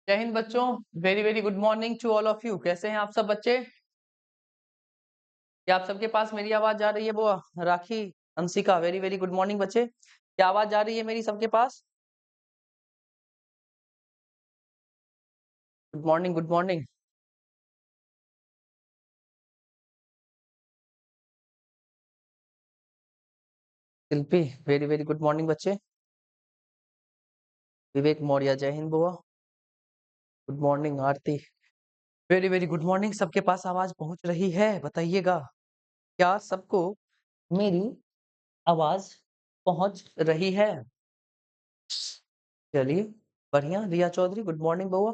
जय हिंद बच्चों। Very very good morning to all of you. कैसे हैं आप सब बच्चे? क्या आप सबके पास मेरी आवाज जा रही है? वो Rakhi, Anshika, very very good morning बच्चे। क्या आवाज जा रही है मेरी सबके पास? Good morning, good morning. Shilpi, very very good morning बच्चे। विवेक मौर्य, जय हिंद बुआ। Good morning Aarti, very very good morning. सबके पास आवाज पहुंच रही है? बताइएगा, क्या सबको मेरी आवाज पहुंच रही है? चलिए, बढ़िया। रिया चौधरी, गुड मॉर्निंग बुआ।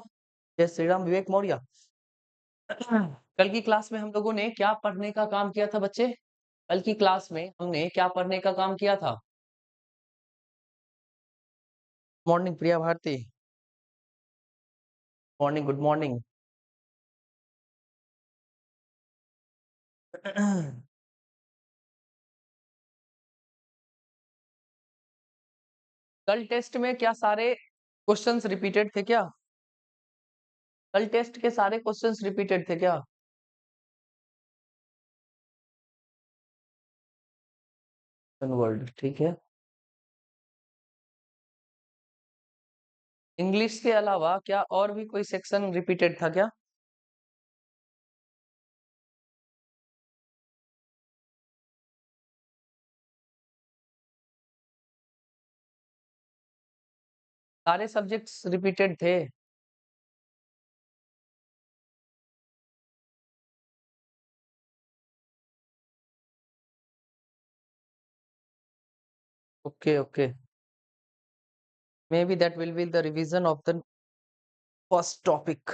जय श्री राम। विवेक मौर्य, कल की क्लास में हम लोगों ने क्या पढ़ने का काम किया था बच्चे? कल की क्लास में हमने क्या पढ़ने का काम किया था? मॉर्निंग प्रिया भारती, मॉर्निंग, गुड मॉर्निंग। कल टेस्ट में क्या सारे क्वेश्चंस रिपीटेड थे क्या? कल टेस्ट के सारे क्वेश्चंस रिपीटेड थे क्या? वर्ल्ड, ठीक है। इंग्लिश के अलावा क्या और भी कोई सेक्शन रिपीटेड था क्या? सारे सब्जेक्ट्स रिपीटेड थे? Okay okay, may be that will be the revision of the first topic.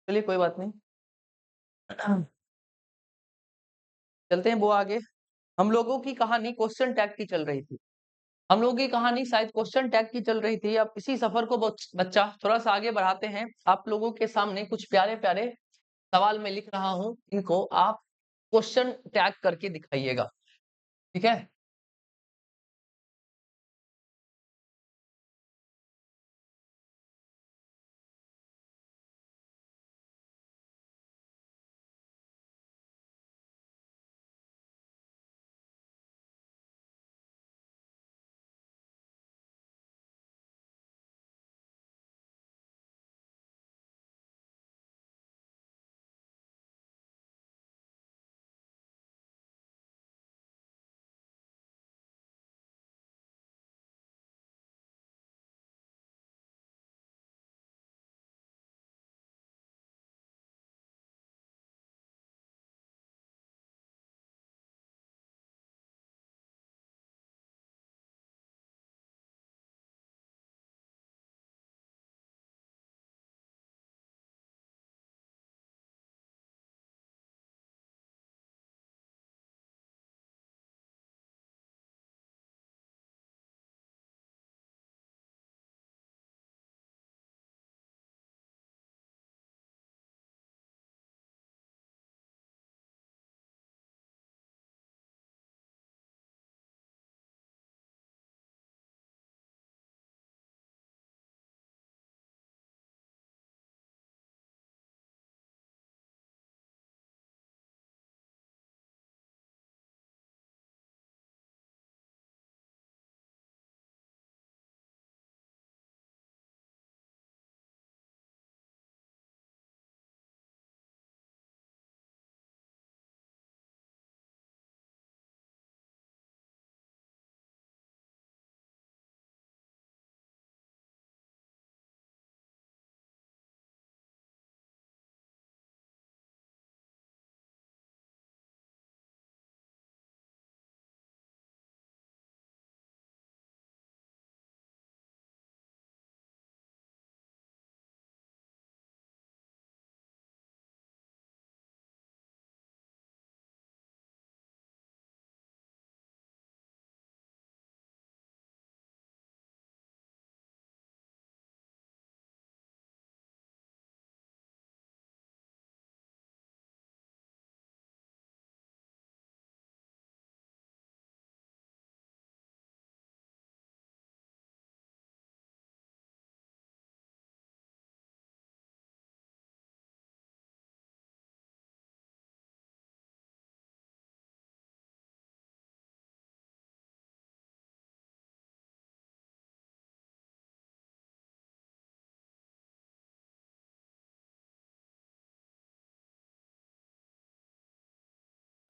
चलिए, कोई बात नहीं। चलते हैं वो आगे। हम लोगों की कहानी क्वेश्चन टैग की चल रही थी। हम लोगों की कहानी शायद क्वेश्चन टैग की चल रही थी। अब इसी सफर को बच्चा थोड़ा सा आगे बढ़ाते हैं। आप लोगों के सामने कुछ प्यारे प्यारे सवाल मैं लिख रहा हूं, इनको आप क्वेश्चन टैग करके दिखाइएगा, ठीक है?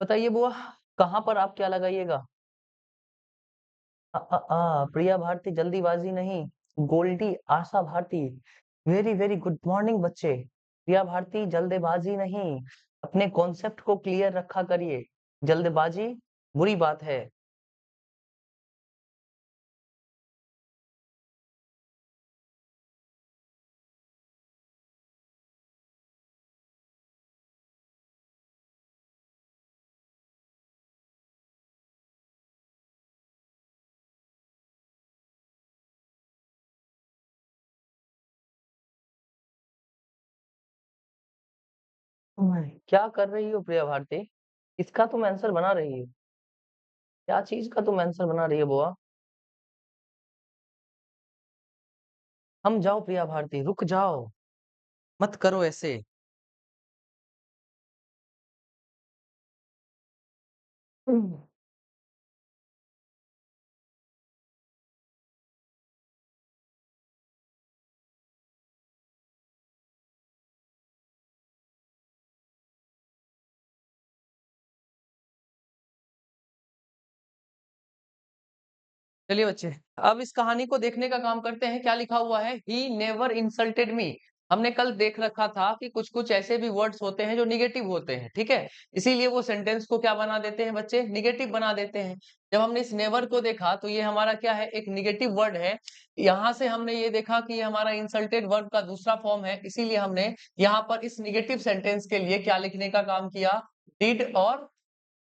बताइए बुआ, कहाँ पर आप क्या लगाइएगा? प्रिया भारती जल्दीबाजी नहीं, Goldi Asha Bharti. Very very good morning बच्चे। प्रिया भारती जल्दबाजी नहीं, अपने कॉन्सेप्ट को क्लियर रखा करिए। जल्दबाजी बुरी बात है। क्या कर रही हो प्रिया भारती? इसका तुम आंसर बना रही हो? क्या चीज का तुम आंसर बना रही हो बुआ? हम जाओ प्रिया भारती, रुक जाओ, मत करो ऐसे। हम्म। चलिए बच्चे, अब इस कहानी को देखने का काम करते हैं। क्या लिखा हुआ है? He never insulted me. हमने कल देख रखा था कि कुछ कुछ ऐसे भी वर्ड्स होते हैं जो निगेटिव होते हैं, ठीक है। इसीलिए वो सेंटेंस को क्या बना देते हैं बच्चे? निगेटिव बना देते हैं। जब हमने इस नेवर को देखा तो ये हमारा क्या है? एक निगेटिव वर्ड है। यहाँ से हमने ये देखा कि ये हमारा इंसल्टेड वर्ड का दूसरा फॉर्म है, इसीलिए हमने यहाँ पर इस निगेटिव सेंटेंस के लिए क्या लिखने का काम किया? डिड और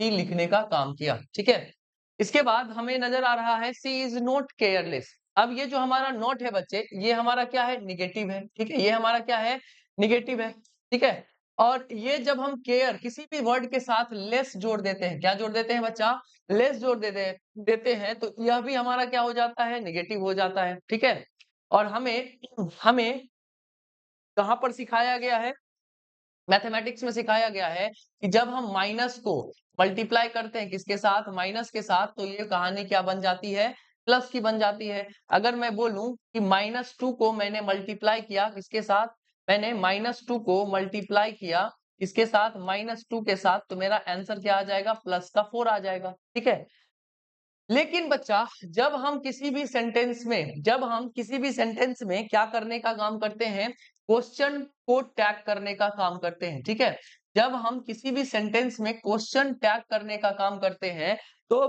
ही लिखने का काम किया, ठीक है। इसके बाद हमें नजर आ रहा है सी इज नॉट केयरलेस। अब ये जो हमारा नॉट है बच्चे, ये हमारा क्या है? निगेटिव है, ठीक है। ये हमारा क्या है? निगेटिव है, ठीक है। और ये जब हम केयर किसी भी वर्ड के साथ लेस जोड़ देते हैं, क्या जोड़ देते हैं बच्चा? लेस जोड़ देते हैं, तो यह भी हमारा क्या हो जाता है? निगेटिव हो जाता है, ठीक है। और हमें हमें कहाँ पर सिखाया गया है? मैथमेटिक्स में सिखाया गया है कि जब हम माइनस को मल्टीप्लाई करते हैं किसके साथ? माइनस के साथ, तो ये कहानी क्या बन जाती है? प्लस की बन जाती है। अगर मैं बोलूं कि -2 को मैंने मल्टीप्लाई किया किसके साथ? मैंने -2 को मल्टीप्लाई किया इसके साथ, -2 के साथ, तो मेरा आंसर क्या आ जाएगा? प्लस का 4 आ जाएगा, ठीक है। लेकिन बच्चा, जब हम किसी भी सेंटेंस में क्या करने का काम करते हैं? क्वेश्चन को टैग करने का काम करते हैं, ठीक है। जब हम किसी भी सेंटेंस में क्वेश्चन टैग करने का काम करते हैं, तो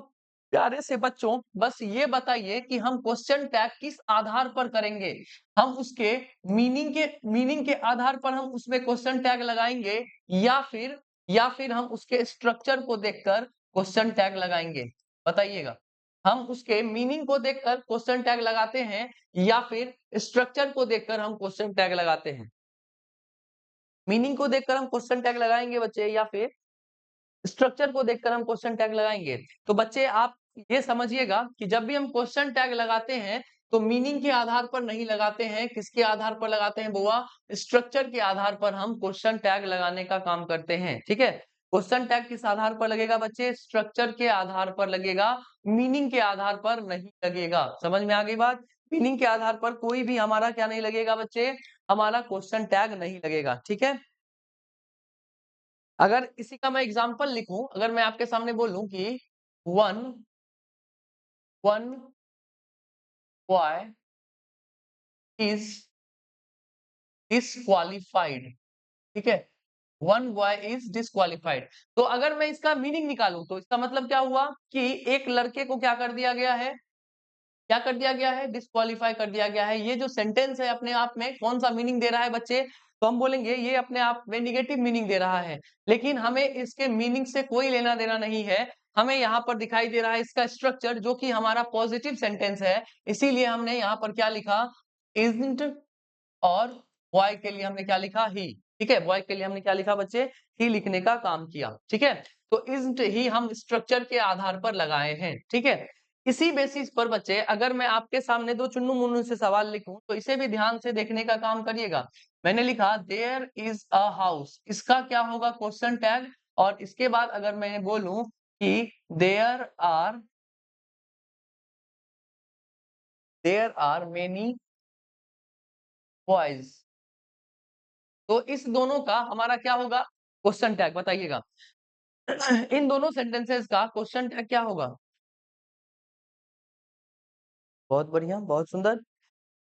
प्यारे से बच्चों, बस ये बताइए कि हम क्वेश्चन टैग किस आधार पर करेंगे? हम उसके मीनिंग के आधार पर हम उसमें क्वेश्चन टैग लगाएंगे, या फिर हम उसके स्ट्रक्चर को देखकर क्वेश्चन टैग लगाएंगे? बताइएगा। हम उसके मीनिंग को देखकर क्वेश्चन टैग लगाते हैं, या फिर स्ट्रक्चर को देखकर हम क्वेश्चन टैग लगाते हैं? मीनिंग को देखकर हम क्वेश्चन टैग लगाएंगे बच्चे, या फिर स्ट्रक्चर को देखकर हम क्वेश्चन टैग लगाएंगे? तो बच्चे आप ये समझिएगा कि जब भी हम क्वेश्चन टैग लगाते हैं, तो मीनिंग के आधार पर नहीं लगाते हैं। किसके आधार पर लगाते हैं बुआ? स्ट्रक्चर के आधार पर हम क्वेश्चन टैग लगाने का काम करते हैं, ठीक है। क्वेश्चन टैग किस आधार पर लगेगा बच्चे? स्ट्रक्चर के आधार पर लगेगा, मीनिंग के आधार पर नहीं लगेगा। समझ में आ गई बात? मीनिंग के आधार पर कोई भी हमारा क्या नहीं लगेगा बच्चे? हमारा क्वेश्चन टैग नहीं लगेगा, ठीक है। अगर इसी का मैं एग्जांपल लिखूं, अगर मैं आपके सामने बोलूं कि one one boy is disqualified, ठीक है। One boy is disqualified. तो अगर मैं इसका मीनिंग निकालूं, तो इसका मतलब क्या हुआ कि एक लड़के को क्या कर दिया गया है? क्या कर दिया गया है? डिस्क्वालीफाई कर दिया गया है। ये जो सेंटेंस है अपने आप में कौन सा मीनिंग दे रहा है बच्चे? तो हम बोलेंगे ये अपने आप में निगेटिव मीनिंग दे रहा है, लेकिन हमें इसके मीनिंग से कोई लेना देना नहीं है। हमें यहाँ पर दिखाई दे रहा है इसका स्ट्रक्चर, जो कि हमारा पॉजिटिव सेंटेंस है, इसीलिए हमने यहाँ पर क्या लिखा? इजंट। और बॉय के लिए हमने क्या लिखा? ही, ठीक है। बॉय के लिए हमने क्या लिखा बच्चे? ही लिखने का काम किया, ठीक है। तो इजंट ही हम स्ट्रक्चर के आधार पर लगाए हैं, ठीक है। इसी बेसिस पर बच्चे, अगर मैं आपके सामने दो चुन्नू मुन्नू से सवाल लिखूं, तो इसे भी ध्यान से देखने का काम करिएगा। मैंने लिखा देयर इज अ हाउस, इसका क्या होगा? Question tag. और इसके बाद अगर मैं बोलूं कि there are there are many boys, तो इस दोनों का हमारा क्या होगा? क्वेश्चन टैग, बताइएगा। इन दोनों सेंटेंसेस का क्वेश्चन टैग क्या होगा? बहुत बढ़िया, बहुत सुंदर।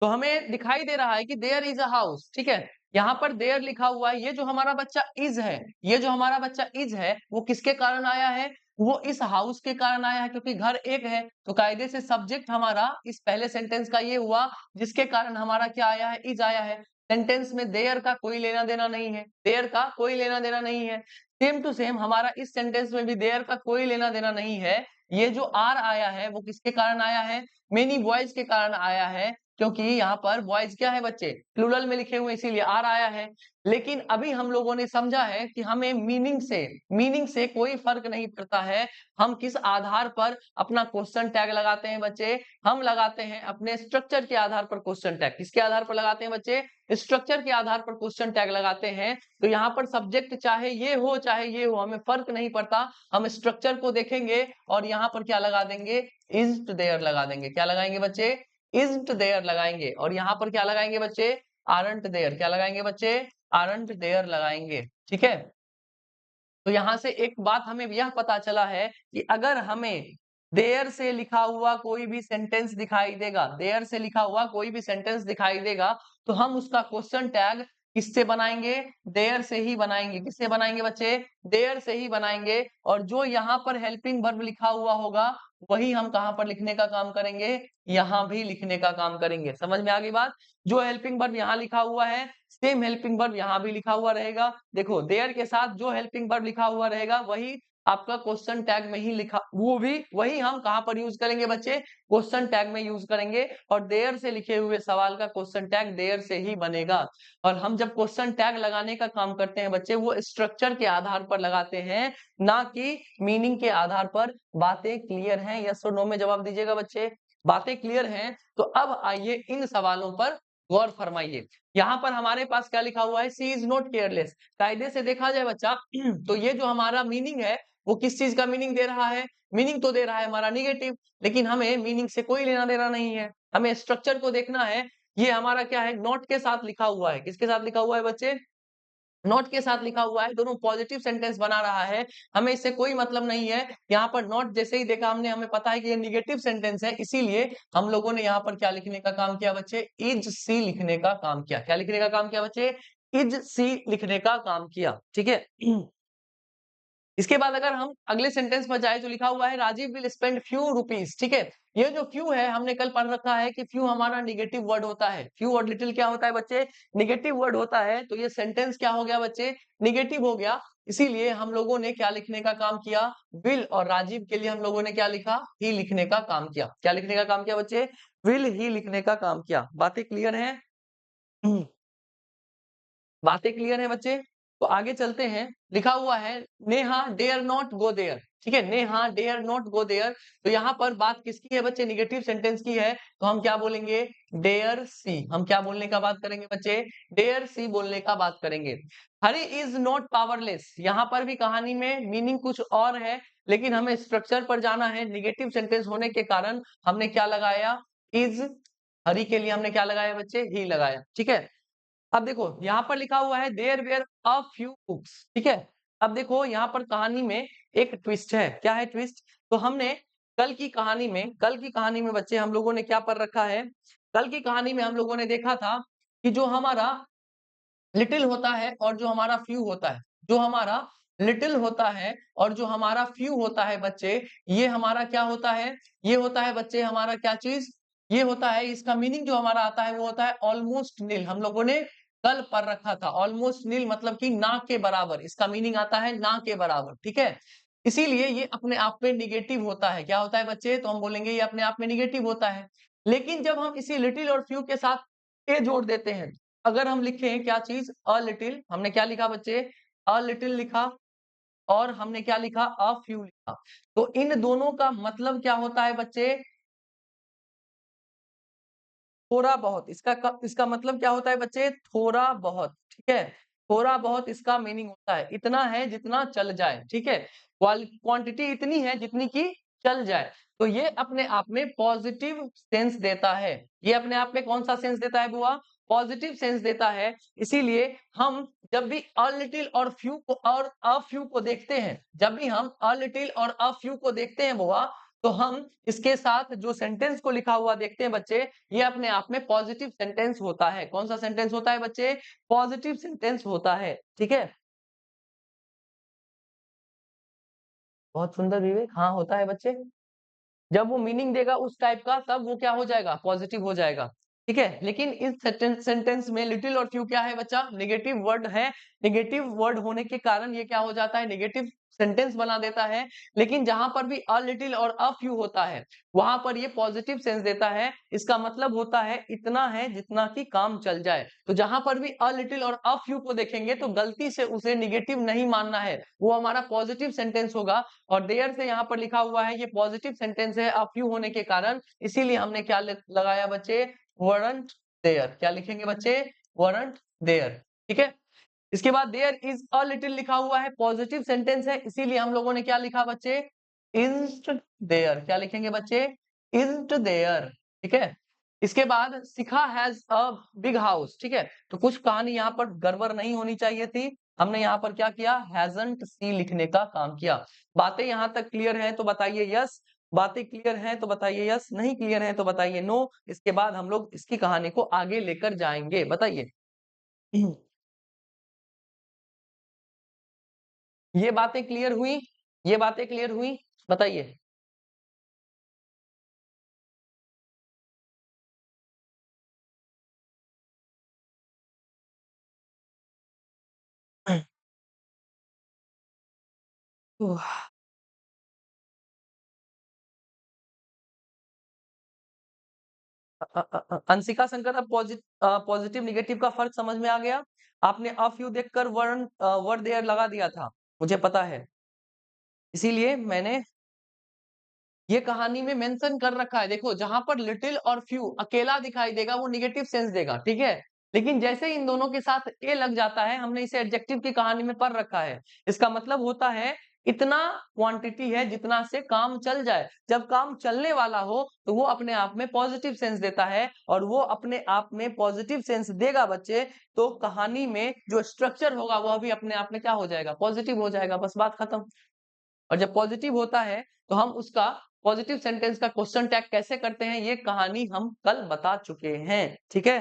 तो हमें दिखाई दे रहा है कि देयर इज अ हाउस, ठीक है? यहाँ पर देयर लिखा हुआ है, ये जो हमारा बच्चा इज है, ये जो हमारा बच्चा इज है, वो किसके कारण आया है? वो इस हाउस के कारण आया है, क्योंकि घर एक है, तो कायदे से सब्जेक्ट हमारा इस पहले सेंटेंस का ये हुआ, जिसके कारण हमारा क्या आया है? इज आया है। सेंटेंस में देयर का कोई लेना देना नहीं है, देयर का कोई लेना देना नहीं है। सेम टू सेम हमारा इस सेंटेंस में भी देयर का कोई लेना देना नहीं है। ये जो आर आया है, वो किसके कारण आया है? मेनी बॉयज के कारण आया है, क्योंकि यहाँ पर बॉयज क्या है बच्चे? प्लूरल में लिखे हुए, इसीलिए आर आया है। लेकिन अभी हम लोगों ने समझा है कि हमें मीनिंग से कोई फर्क नहीं पड़ता है। हम किस आधार पर अपना क्वेश्चन टैग लगाते हैं बच्चे? हम लगाते हैं अपने स्ट्रक्चर के आधार पर क्वेश्चन टैग। किसके आधार पर लगाते हैं बच्चे? स्ट्रक्चर के आधार पर क्वेश्चन टैग लगाते हैं। तो यहाँ पर सब्जेक्ट चाहे ये हो, हमें फर्क नहीं पड़ता। हम स्ट्रक्चर को देखेंगे और यहाँ पर क्या लगा देंगे? इज टू देयर लगा देंगे। क्या लगाएंगे बच्चे? इज्ंट देयर लगाएंगे। और यहाँ पर क्या लगाएंगे बच्चे? Aren't there. क्या लगाएंगे बच्चे? आरंट देयर लगाएंगे। ठीक है? तो यहाँ से एक बात हमें यह पता चला है कि अगर हमें देयर से लिखा हुआ कोई भी सेंटेंस दिखाई देगा, देयर से लिखा हुआ कोई भी सेंटेंस दिखाई देगा, तो हम उसका क्वेश्चन टैग किससे बनाएंगे? देयर से ही बनाएंगे। किससे बनाएंगे बच्चे? देयर से ही बनाएंगे। और जो यहाँ पर हेल्पिंग वर्ब लिखा हुआ होगा, वही हम कहाँ पर लिखने का काम करेंगे? यहाँ भी लिखने का काम करेंगे। समझ में आ गई बात? जो हेल्पिंग वर्ब यहाँ लिखा हुआ है, सेम हेल्पिंग वर्ब यहाँ भी लिखा हुआ रहेगा। देखो, देयर के साथ जो हेल्पिंग वर्ब लिखा हुआ रहेगा, वही आपका क्वेश्चन टैग में ही लिखा, वो भी वही हम कहाँ पर यूज करेंगे बच्चे? क्वेश्चन टैग में यूज करेंगे। और देयर से लिखे हुए सवाल का क्वेश्चन टैग देयर से ही बनेगा। और हम जब क्वेश्चन टैग लगाने का काम करते हैं बच्चे, वो स्ट्रक्चर के आधार पर लगाते हैं, ना कि मीनिंग के आधार पर। बातें क्लियर हैं? यस और नो में जवाब दीजिएगा बच्चे। बातें क्लियर हैं? तो अब आइए इन सवालों पर गौर फरमाइए। यहाँ पर हमारे पास क्या लिखा हुआ है? सी इज नॉट केयरलेस। कायदे से देखा जाए बच्चा, तो ये जो हमारा मीनिंग है, वो किस चीज का मीनिंग दे रहा है? मीनिंग तो दे रहा है हमारा निगेटिव, लेकिन हमें मीनिंग से कोई लेना देना नहीं है। हमें स्ट्रक्चर को देखना है। ये हमारा क्या है? नॉट के साथ लिखा हुआ है। किसके साथ लिखा हुआ है बच्चे? नॉट के साथ लिखा हुआ है। दोनों पॉजिटिव सेंटेंस बना रहा है। हमें इससे कोई मतलब नहीं है। यहाँ पर नॉट जैसे ही देखा हमने, हमें पता है कि ये निगेटिव सेंटेंस है, इसीलिए हम लोगों ने यहाँ पर क्या लिखने का काम किया बच्चे? इज सी लिखने का काम किया। क्या लिखने का काम किया बच्चे? इज सी लिखने का काम किया। ठीक है? इसके बाद अगर हम अगले सेंटेंस पर जाए, जो लिखा हुआ है Rajiv will spend few rupees. ठीक है? ये जो फ्यू है, हमने कल पढ़ रखा है कि फ्यू हमारा निगेटिव वर्ड होता है। फ्यू और लिटिल क्या होता है बच्चे? निगेटिव वर्ड होता है। तो ये सेंटेंस क्या हो गया बच्चे? निगेटिव हो गया। इसीलिए हम लोगों ने क्या लिखने का काम किया? विल। और राजीव के लिए हम लोगों ने क्या लिखा? ही लिखने का काम किया। क्या लिखने का काम किया बच्चे? विल ही लिखने का काम किया। बातें क्लियर है? बातें क्लियर है बच्चे? तो आगे चलते हैं। लिखा हुआ है Neha dare not go there. ठीक है? Neha dare not go there. तो यहाँ पर बात किसकी है बच्चे? निगेटिव सेंटेंस की है। तो हम क्या बोलेंगे? डेयर सी। हम क्या बोलने का बात करेंगे बच्चे? डेयर सी बोलने का बात करेंगे। हरी इज नॉट पावरलेस। यहाँ पर भी कहानी में मीनिंग कुछ और है, लेकिन हमें स्ट्रक्चर पर जाना है। निगेटिव सेंटेंस होने के कारण हमने क्या लगाया? इज। हरी के लिए हमने क्या लगाया बच्चे? ही लगाया। ठीक है? अब देखो, यहाँ पर लिखा हुआ है there were a few books. ठीक है? अब देखो, यहाँ पर कहानी में एक ट्विस्ट है। क्या है ट्विस्ट? तो हमने कल की कहानी में बच्चे हम लोगों ने क्या पढ़ रखा है? कल की कहानी में हम लोगों ने देखा था कि जो हमारा लिटिल होता है और जो हमारा फ्यू होता है, जो हमारा लिटिल होता है और जो हमारा फ्यू होता है बच्चे, ये हमारा क्या होता है? ये होता है बच्चे हमारा क्या चीज? ये होता है, इसका मीनिंग जो हमारा आता है वो होता है ऑलमोस्ट नील। हम लोगों ने कल पढ़ रखा था। ऑलमोस्ट नील मतलब कि ना के बराबर, इसका मीनिंग आता है ना के बराबर। ठीक है? इसीलिए ये अपने आप में निगेटिव होता है। क्या होता है बच्चे? तो हम बोलेंगे ये अपने आप में निगेटिव होता है। लेकिन जब हम इसी लिटिल और फ्यू के साथ ए जोड़ देते हैं, अगर हम लिखें क्या चीज? A little. हमने क्या लिखा बच्चे? अ लिटिल लिखा। और हमने क्या लिखा? अ फ्यू लिखा। तो इन दोनों का मतलब क्या होता है बच्चे? थोड़ा बहुत। इसका मतलब क्या होता है बच्चे? थोड़ा बहुत। ठीक है? थोड़ा बहुत इसका मीनिंग होता है। इतना है जितना चल जाए। ठीक है? क्वांटिटी इतनी है जितनी की चल जाए। तो ये अपने आप में पॉजिटिव सेंस देता है। ये अपने आप में कौन सा सेंस देता है बुआ? पॉजिटिव सेंस देता है। इसीलिए हम जब भी अ लिटिल और फ्यू को और अ फ्यू को देखते हैं, जब भी हम अ लिटिल और अ फ्यू को देखते हैं बुआ, तो हम इसके साथ जो सेंटेंस को लिखा हुआ देखते हैं बच्चे, ये अपने आप में पॉजिटिव सेंटेंस होता है। कौन सा सेंटेंस होता है बच्चे? पॉजिटिव सेंटेंस होता है। ठीक है? बहुत सुंदर विवेक, हाँ होता है बच्चे। जब वो मीनिंग देगा उस टाइप का, तब वो क्या हो जाएगा? पॉजिटिव हो जाएगा। ठीक है? लेकिन इस सेंटेंस में लिटिल और फ्यू क्या है बच्चा? नेगेटिव वर्ड है। नेगेटिव वर्ड होने के कारण ये क्या हो जाता है? नेगेटिव सेंटेंस बना देता है। लेकिन जहां पर भी अ लिटिल और अ फ्यू होता है, वहां पर ये पॉजिटिव सेंस देता है। इसका मतलब होता है इतना है जितना कि काम चल जाए। तो जहां पर भी अ लिटिल और अ फ्यू को देखेंगे तो गलती से उसे निगेटिव नहीं मानना है, वो हमारा पॉजिटिव सेंटेंस होगा। और देयर से यहाँ पर लिखा हुआ है, ये पॉजिटिव सेंटेंस है अ फ्यू होने के कारण, इसीलिए हमने क्या लगाया बच्चे? Weren't there. क्या लिखेंगे बच्चे? Weren't there. ठीक है? इसके बाद देयर इज अ लिटिल लिखा हुआ है, पॉजिटिव सेंटेंस है, इसीलिए हम लोगों ने क्या लिखा बच्चे? इज्ड देयर। क्या लिखेंगे बच्चे? इज्ड देयर। ठीक है? इसके बाद शिखा हैज अ बिग हाउस। ठीक है? तो कुछ कहानी यहाँ पर गड़बड़ नहीं होनी चाहिए थी। हमने यहाँ पर क्या किया? हैजंट सी लिखने का काम किया। बातें यहाँ तक क्लियर है तो बताइए यस। बातें क्लियर हैं तो बताइए यस, नहीं क्लियर है तो बताइए नो। इसके बाद हम लोग इसकी कहानी को आगे लेकर जाएंगे। बताइए। ये बातें क्लियर हुई? ये बातें क्लियर हुई? बताइए। उह, अंशिका शंकर, अब पॉजिटिव निगेटिव का फर्क समझ में आ गया? आपने अ फ्यू देखकर वर्ड देयर लगा दिया था, मुझे पता है। इसीलिए मैंने ये कहानी में मेंशन कर रखा है। देखो, जहां पर लिटिल और फ्यू अकेला दिखाई देगा वो निगेटिव सेंस देगा। ठीक है? लेकिन जैसे ही इन दोनों के साथ ए लग जाता है, हमने इसे एडजेक्टिव की कहानी में पढ़ रखा है। इसका मतलब होता है इतना क्वांटिटी है जितना से काम चल जाए। जब काम चलने वाला हो तो वो अपने आप में पॉजिटिव सेंस देता है, और वो अपने आप में पॉजिटिव सेंस देगा बच्चे, तो कहानी में जो स्ट्रक्चर होगा वह भी अपने आप में क्या हो जाएगा? पॉजिटिव हो जाएगा। बस बात खत्म। और जब पॉजिटिव होता है तो हम उसका पॉजिटिव सेंटेंस का क्वेश्चन टैग कैसे करते हैं, ये कहानी हम कल बता चुके हैं। ठीक है?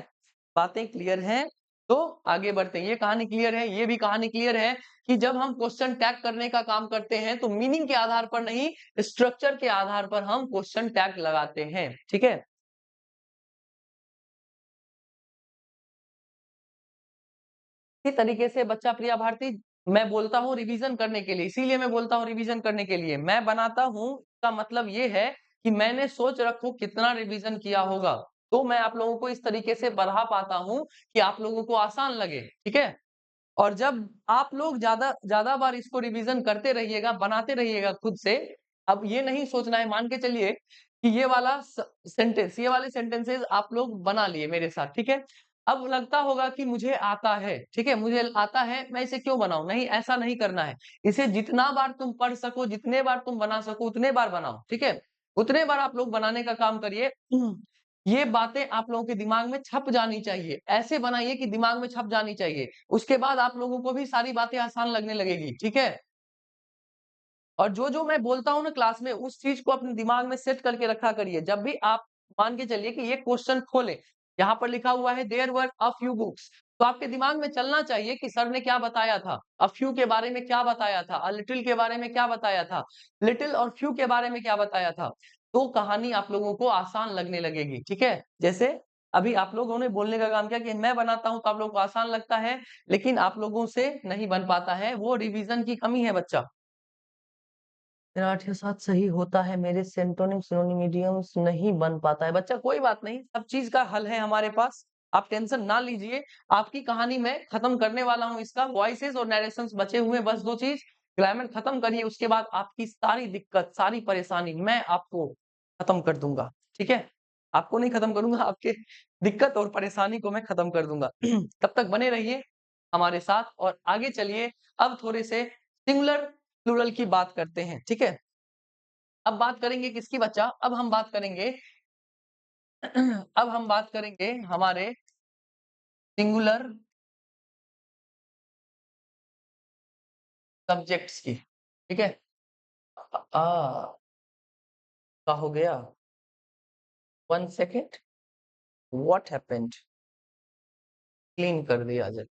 बातें क्लियर हैं? तो आगे बढ़ते हैं। ये कहानी क्लियर है, ये भी कहानी क्लियर है कि जब हम क्वेश्चन टैग करने का काम करते हैं तो मीनिंग के आधार पर नहीं, स्ट्रक्चर के आधार पर हम क्वेश्चन टैग लगाते हैं। ठीक है? इसी तरीके से बच्चा प्रिया भारती, मैं बोलता हूँ रिवीजन करने के लिए, इसीलिए मैं बोलता हूँ रिवीजन करने के लिए। मैं बनाता हूँ, इसका मतलब ये है कि मैंने सोच रखो कितना रिवीजन किया होगा, तो मैं आप लोगों को इस तरीके से बढ़ा पाता हूँ कि आप लोगों को आसान लगे। ठीक है? और जब आप लोग ज्यादा ज्यादा बार इसको रिवीजन करते रहिएगा, बनाते रहिएगा खुद से। अब ये नहीं सोचना है, मान के चलिए कि ये वाला सेंटेंस, ये वाले सेंटेंसेस आप लोग बना लिए मेरे साथ। ठीक है? अब लगता होगा कि मुझे आता है, ठीक है, मुझे आता है, मैं इसे क्यों बनाऊं? नहीं, ऐसा नहीं करना है। इसे जितना बार तुम पढ़ सको, जितने बार तुम बना सको, उतने बार बनाओ। ठीक है? उतने बार आप लोग बनाने का काम करिए। ये बातें आप लोगों के दिमाग में छप जानी चाहिए। ऐसे बनाइए कि दिमाग में छप जानी चाहिए। उसके बाद आप लोगों को भी सारी बातें आसान लगने लगेगी। ठीक है? और जो मैं बोलता हूँ ना क्लास में, उस चीज को अपने दिमाग में सेट करके रखा करिए। जब भी आप मान के चलिए कि ये क्वेश्चन खोले, यहाँ पर लिखा हुआ है there were a few books, तो आपके दिमाग में चलना चाहिए कि सर ने क्या बताया था, अ फ्यू के बारे में क्या बताया था, अ लिटिल के बारे में क्या बताया था, लिटिल और फ्यू के बारे में क्या बताया था। तो कहानी आप लोगों को आसान लगने लगेगी। ठीक है? जैसे अभी आप लोगों ने बोलने का काम किया कि मैं बनाता हूं तो आप लोगों को आसान लगता है, लेकिन आप लोगों से नहीं बन पाता है, वो रिवीजन की कमी है बच्चा। मेरा 8 के साथ सही होता है, मेरे सिंटोनिम सिनोनिम इडियम्स नहीं बन पाता है। बच्चा कोई बात नहीं, सब चीज का हल है हमारे पास। आप टेंशन ना लीजिए। आपकी कहानी मैं खत्म करने वाला हूँ। इसका वॉइसेस और नरेशंस बचे हुए हैं, बस 2 चीज। ग्रामर खत्म करिए, उसके बाद आपकी सारी दिक्कत, सारी परेशानी मैं आपको खत्म कर दूंगा। ठीक है? आपको नहीं खत्म करूंगा, आपके दिक्कत और परेशानी को मैं खत्म कर दूंगा। तब तक बने रहिए हमारे साथ और आगे चलिए। अब थोड़े से सिंगुलर प्लूरल की बात करते हैं। ठीक है? अब बात करेंगे किसकी बच्चा? अब हम बात करेंगे अब हम बात करेंगे हमारे सिंगुलर सब्जेक्ट्स की, ठीक है? क्या हो गया? 1 सेकंड, व्हाट हैपेंड? क्लीन कर दिया जरा।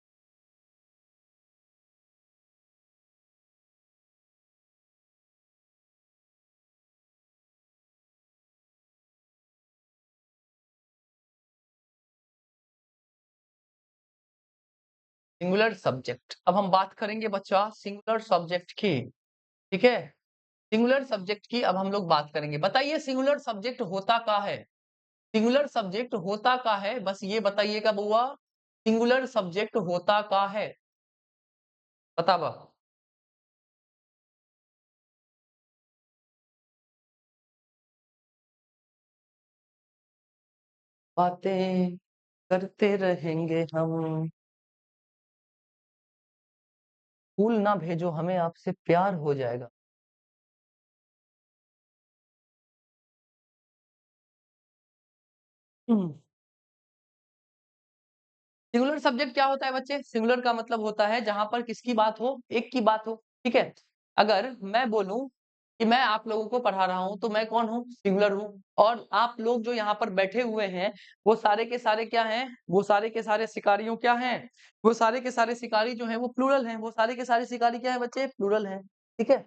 सिंगुलर सब्जेक्ट, अब हम बात करेंगे बच्चा सिंगुलर सब्जेक्ट की, ठीक है? सिंगुलर सब्जेक्ट की अब हम लोग बात करेंगे। बताइए सिंगुलर सब्जेक्ट होता क्या है? सिंगुलर सब्जेक्ट होता क्या है? बस ये बताइएगा बुआ, सिंगुलर सब्जेक्ट होता क्या है? बतावा। बातें करते रहेंगे हम, फूल ना भेजो हमें आपसे प्यार हो जाएगा। हम्म। सिंगुलर सब्जेक्ट क्या होता है बच्चे? सिंगुलर का मतलब होता है जहां पर किसकी बात हो? एक की बात हो, ठीक है? अगर मैं बोलूं कि मैं आप लोगों को पढ़ा रहा हूं तो मैं कौन हूं? सिंगुलर हूं। और आप लोग जो यहाँ पर बैठे हुए हैं वो सारे के सारे क्या हैं? वो सारे के सारे शिकारियों क्या हैं? वो सारे के सारे शिकारी जो हैं वो प्लूरल हैं। वो सारे के सारे शिकारी क्या है बच्चे? प्लूरल हैं, ठीक है?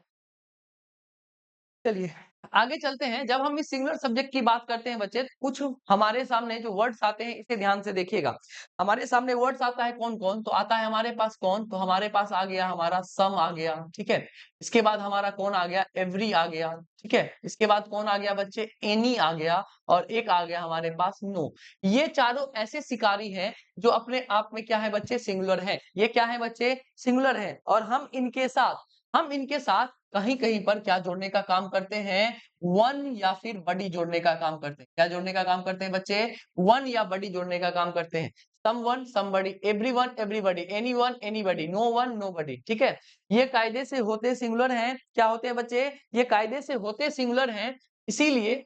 चलिए आगे चलते हैं। जब हम इस सिंगुलर सब्जेक्ट की बात करते हैं बच्चे, कुछ हमारे सामने जो वर्ड्स आते हैं इसे ध्यान से देखिएगा। हमारे सामने वर्ड्स आता है कौन कौन? तो आता है हमारे पास कौन? तो हमारे पास आ गया हमारा सम आ गया, ठीक है? इसके बाद हमारा कौन आ गया? एवरी आ गया, ठीक है? इसके बाद कौन आ गया बच्चे? एनी आ गया। और एक आ गया हमारे पास नो। ये चारों ऐसे शिकारी हैं जो अपने आप में क्या है बच्चे? सिंगुलर है। ये क्या है बच्चे? सिंगुलर है। और हम इनके साथ कहीं कहीं पर क्या जोड़ने का काम करते हैं? वन या फिर बड़ी जोड़ने का काम करते हैं। क्या जोड़ने का काम करते हैं बच्चे? वन या बड़ी जोड़ने का काम करते हैं। Someone somebody, everyone everybody, anyone anybody, no one nobody, ठीक है? ये कायदे से होते सिंगुलर हैं। क्या होते हैं बच्चे? ये कायदे से होते सिंगुलर हैं। इसीलिए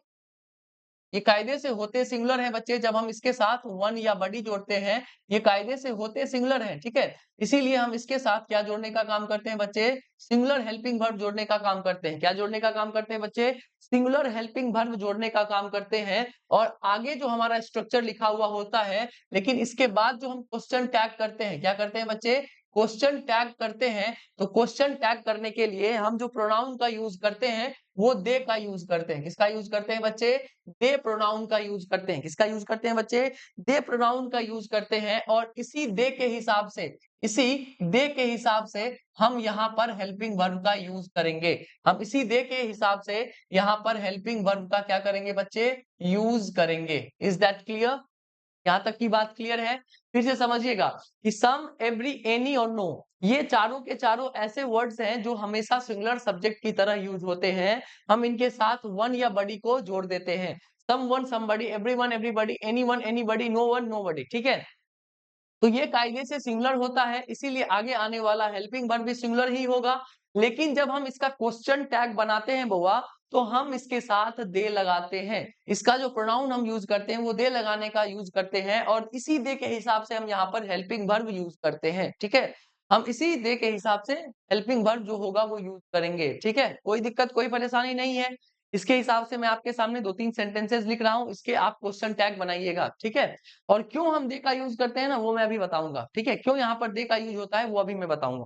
ये कायदे से होते सिंगुलर हैं बच्चे। जब हम इसके साथ वन या बड़ी जोड़ते हैं, ये कायदे से होते सिंगुलर हैं, ठीक है? इसीलिए हम इसके साथ क्या जोड़ने का काम करते हैं बच्चे? सिंगुलर हेल्पिंग वर्ब जोड़ने का काम करते हैं। क्या जोड़ने का काम करते हैं बच्चे? सिंगुलर हेल्पिंग वर्ब जोड़ने का काम करते हैं। और आगे जो हमारा स्ट्रक्चर लिखा हुआ होता है, लेकिन इसके बाद जो हम क्वेश्चन टैग करते हैं, क्या करते हैं बच्चे? क्वेश्चन टैग करते हैं। तो क्वेश्चन टैग करने के लिए हम जो प्रोनाउन का यूज करते हैं वो दे का यूज करते हैं। किसका यूज करते हैं बच्चे? दे प्रोनाउन का यूज करते हैं। किसका यूज करते हैं बच्चे? दे प्रोनाउन का यूज करते हैं। और इसी दे के हिसाब से हम यहाँ पर हेल्पिंग वर्ब का यूज करेंगे। हम इसी दे के हिसाब से यहाँ पर हेल्पिंग वर्ब का क्या करेंगे बच्चे? यूज करेंगे। Is that clear? यहाँ तक की बात क्लियर है? फिर से समझिएगा कि सम, एवरी, एनी और नो, ये चारों के चारों ऐसे वर्ड्स हैं जो हमेशा सिंगुलर सब्जेक्ट की तरह यूज होते हैं। हम इनके साथ वन या बडी को जोड़ देते हैं। Someone somebody, everyone everybody, anyone anybody, no one nobody, ठीक है? तो ये कायदे से सिंगुलर होता है, इसीलिए आगे आने वाला हेल्पिंग वर्ब भी सिंगुलर ही होगा। लेकिन जब हम इसका क्वेश्चन टैग बनाते हैं बउआ, तो हम इसके साथ दे लगाते हैं। इसका जो प्रोनाउन हम यूज करते हैं वो दे लगाने का यूज करते हैं। और इसी दे के हिसाब से हम यहाँ पर हेल्पिंग वर्ब यूज करते हैं, ठीक है? हम इसी दे के हिसाब से हेल्पिंग वर्ब जो होगा वो यूज करेंगे, ठीक है? कोई दिक्कत कोई परेशानी नहीं है। इसके हिसाब से मैं आपके सामने 2-3 सेंटेंसेस लिख रहा हूँ, इसके आप क्वेश्चन टैग बनाइएगा, ठीक है? और क्यों हम दे का यूज करते हैं ना, वो मैं अभी बताऊंगा, ठीक है? क्यों यहाँ पर दे का यूज होता है वो अभी मैं बताऊंगा।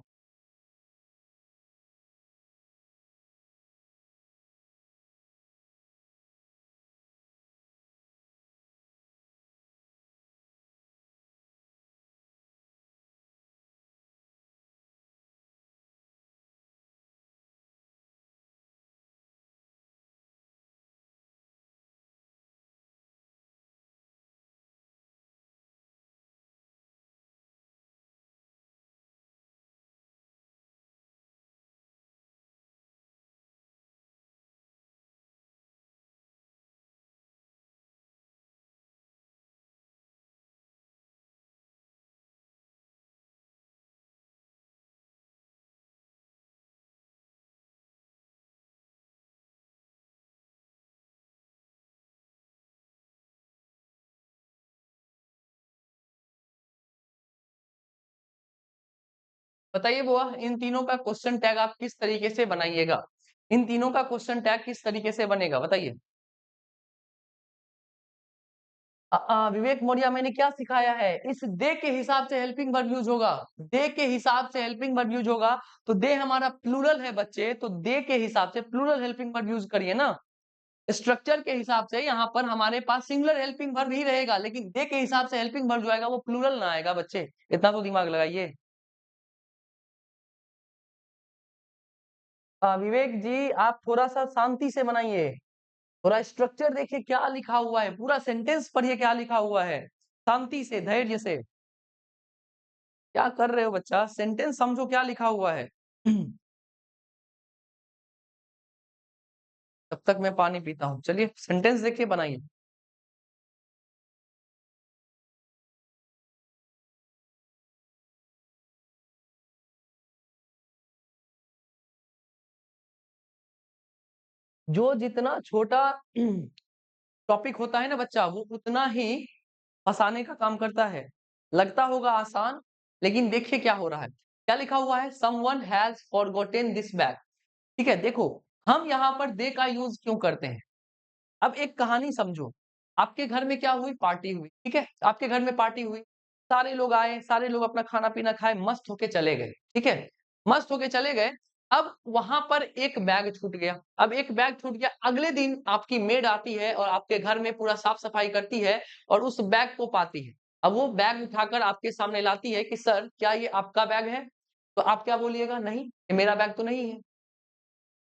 बताइए बुआ, इन तीनों का क्वेश्चन टैग आप किस तरीके से बनाइएगा? इन तीनों का क्वेश्चन टैग किस तरीके से बनेगा बताइए? विवेक मौर्य मैंने क्या सिखाया है? इस दे के हिसाब से हेल्पिंग वर्ब यूज होगा। दे के हिसाब से हेल्पिंग वर्ब यूज होगा। तो दे हमारा प्लूरल है बच्चे, तो दे के हिसाब से प्लूरल हेल्पिंग वर्ब यूज करिए ना। स्ट्रक्चर के हिसाब से यहाँ पर हमारे पास सिंगुलर हेल्पिंग वर्ब ही रहेगा, लेकिन दे के हिसाब से हेल्पिंग वर्ब जो आएगा वो प्लूरल ना आएगा बच्चे। इतना तो दिमाग लगाइए। विवेक जी आप थोड़ा सा शांति से बनाइए। थोड़ा स्ट्रक्चर देखिए क्या लिखा हुआ है, पूरा सेंटेंस पढ़िए क्या लिखा हुआ है। शांति से, धैर्य से। क्या कर रहे हो बच्चा? सेंटेंस समझो क्या लिखा हुआ है। तब तक मैं पानी पीता हूँ। चलिए सेंटेंस देखिए बनाइए। जो जितना छोटा टॉपिक होता है ना बच्चा, वो उतना ही फंसाने का काम करता है। लगता होगा आसान, लेकिन देखिए क्या हो रहा है। क्या लिखा हुआ है? Someone has forgotten this bag. ठीक है, देखो हम यहाँ पर दे का यूज क्यों करते हैं। अब एक कहानी समझो। आपके घर में क्या हुई? पार्टी हुई। ठीक है, आपके घर में पार्टी हुई। सारे लोग आए, सारे लोग अपना खाना पीना खाए, मस्त होके चले गए। ठीक है, मस्त होके चले गए। अब वहां पर एक बैग छूट गया। अब एक बैग छूट गया, अगले दिन आपकी मेड आती है और आपके घर में पूरा साफ सफाई करती है और उस बैग को पाती है। अब वो बैग उठाकर आपके सामने लाती है कि सर क्या ये आपका बैग है? तो आप क्या बोलिएगा? नहीं, ये मेरा बैग तो नहीं है।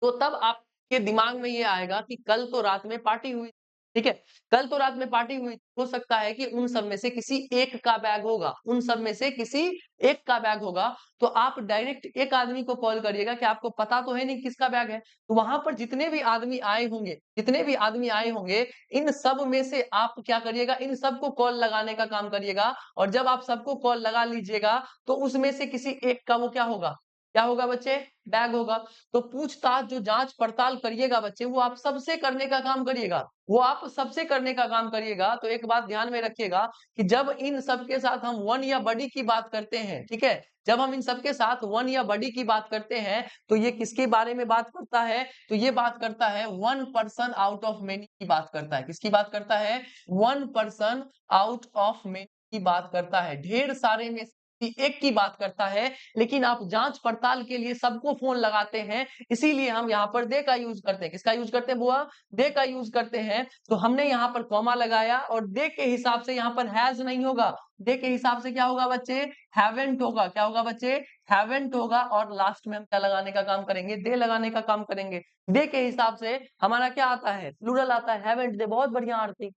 तो तब आपके दिमाग में ये आएगा कि कल तो रात में पार्टी हुई। ठीक है, कल तो रात में पार्टी हुई, हो सकता है कि उन सब में से किसी एक का बैग होगा, उन सब में से किसी एक का बैग होगा। तो आप डायरेक्ट एक आदमी को कॉल करिएगा कि आपको पता तो है नहीं किसका बैग है। तो वहां पर जितने भी आदमी आए होंगे, जितने भी आदमी आए होंगे, इन सब में से आप क्या करिएगा? इन सबको कॉल लगाने का काम करिएगा। और जब आप सबको कॉल लगा लीजिएगा, तो उसमें से किसी एक का वो क्या होगा? क्या होगा बच्चे? बैग होगा। तो पूछताछ जो जांच पड़ताल करिएगा बच्चे, वो आप सबसे करने का काम करिएगा। वो आप सबसे करने का काम करिएगा। तो एक बात ध्यान में रखिएगा कि जब इन सबके साथ हम वन या बडी की बात करते हैं, ठीक है, जब हम इन सबके साथ वन या बडी की बात करते हैं, तो ये किसके बारे में बात करता है? तो ये बात करता है one person out of many की बात करता है। किसकी बात करता है? One person out of many की बात करता है। ढेर सारे में से एक की बात करता है। लेकिन आप जांच पड़ताल के लिए सबको फोन लगाते हैं, इसीलिए हम यहाँ पर दे का यूज करते हैं। किसका यूज करते हैं बुआ? दे का यूज करते हैं। तो हमने यहाँ पर कॉमा लगाया और दे के हिसाब से यहाँ पर हैज नहीं होगा। दे के हिसाब से क्या होगा बच्चे? हैवेंट होगा। क्या होगा बच्चे? हैवेंट होगा। और लास्ट में हम क्या लगाने का काम करेंगे? दे लगाने का काम करेंगे। दे के हिसाब से हमारा क्या आता है? प्लूरल आता है, हैवेंट दे। बहुत बढ़िया आरती।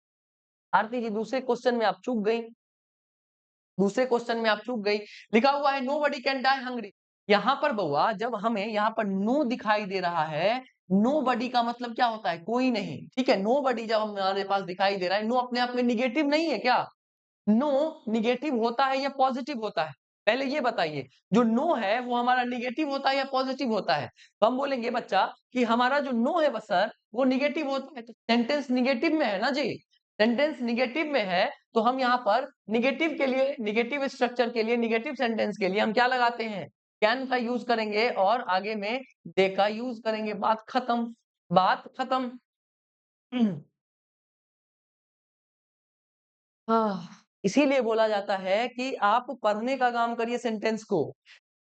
आरती जी दूसरे क्वेश्चन में आप चूक गई। दूसरे क्वेश्चन में आप चूक गई। लिखा हुआ है nobody can die hungry. यहाँ पर बउआ जब हमें यहाँ पर नो दिखाई दे रहा है, नो बडी का मतलब क्या होता है? कोई नहीं। ठीक है, नो बडी जब हमारे पास दिखाई दे रहा है, नो अपने आप में निगेटिव नहीं है क्या? नो निगेटिव होता है या पॉजिटिव होता है? पहले ये बताइए, जो नो है वो हमारा निगेटिव होता है या पॉजिटिव होता है? तो हम बोलेंगे बच्चा कि हमारा जो नो है बसर वो निगेटिव होता है। तो सेंटेंस निगेटिव में है ना जी। सेंटेंस निगेटिव में है, तो हम यहाँ पर निगेटिव के लिए, निगेटिव स्ट्रक्चर के लिए, निगेटिव सेंटेंस के लिए हम क्या लगाते हैं? कैन का यूज करेंगे और आगे में दे का यूज करेंगे। बात खत्म। बात खत्म। इसीलिए बोला जाता है कि आप पढ़ने का काम करिए सेंटेंस को।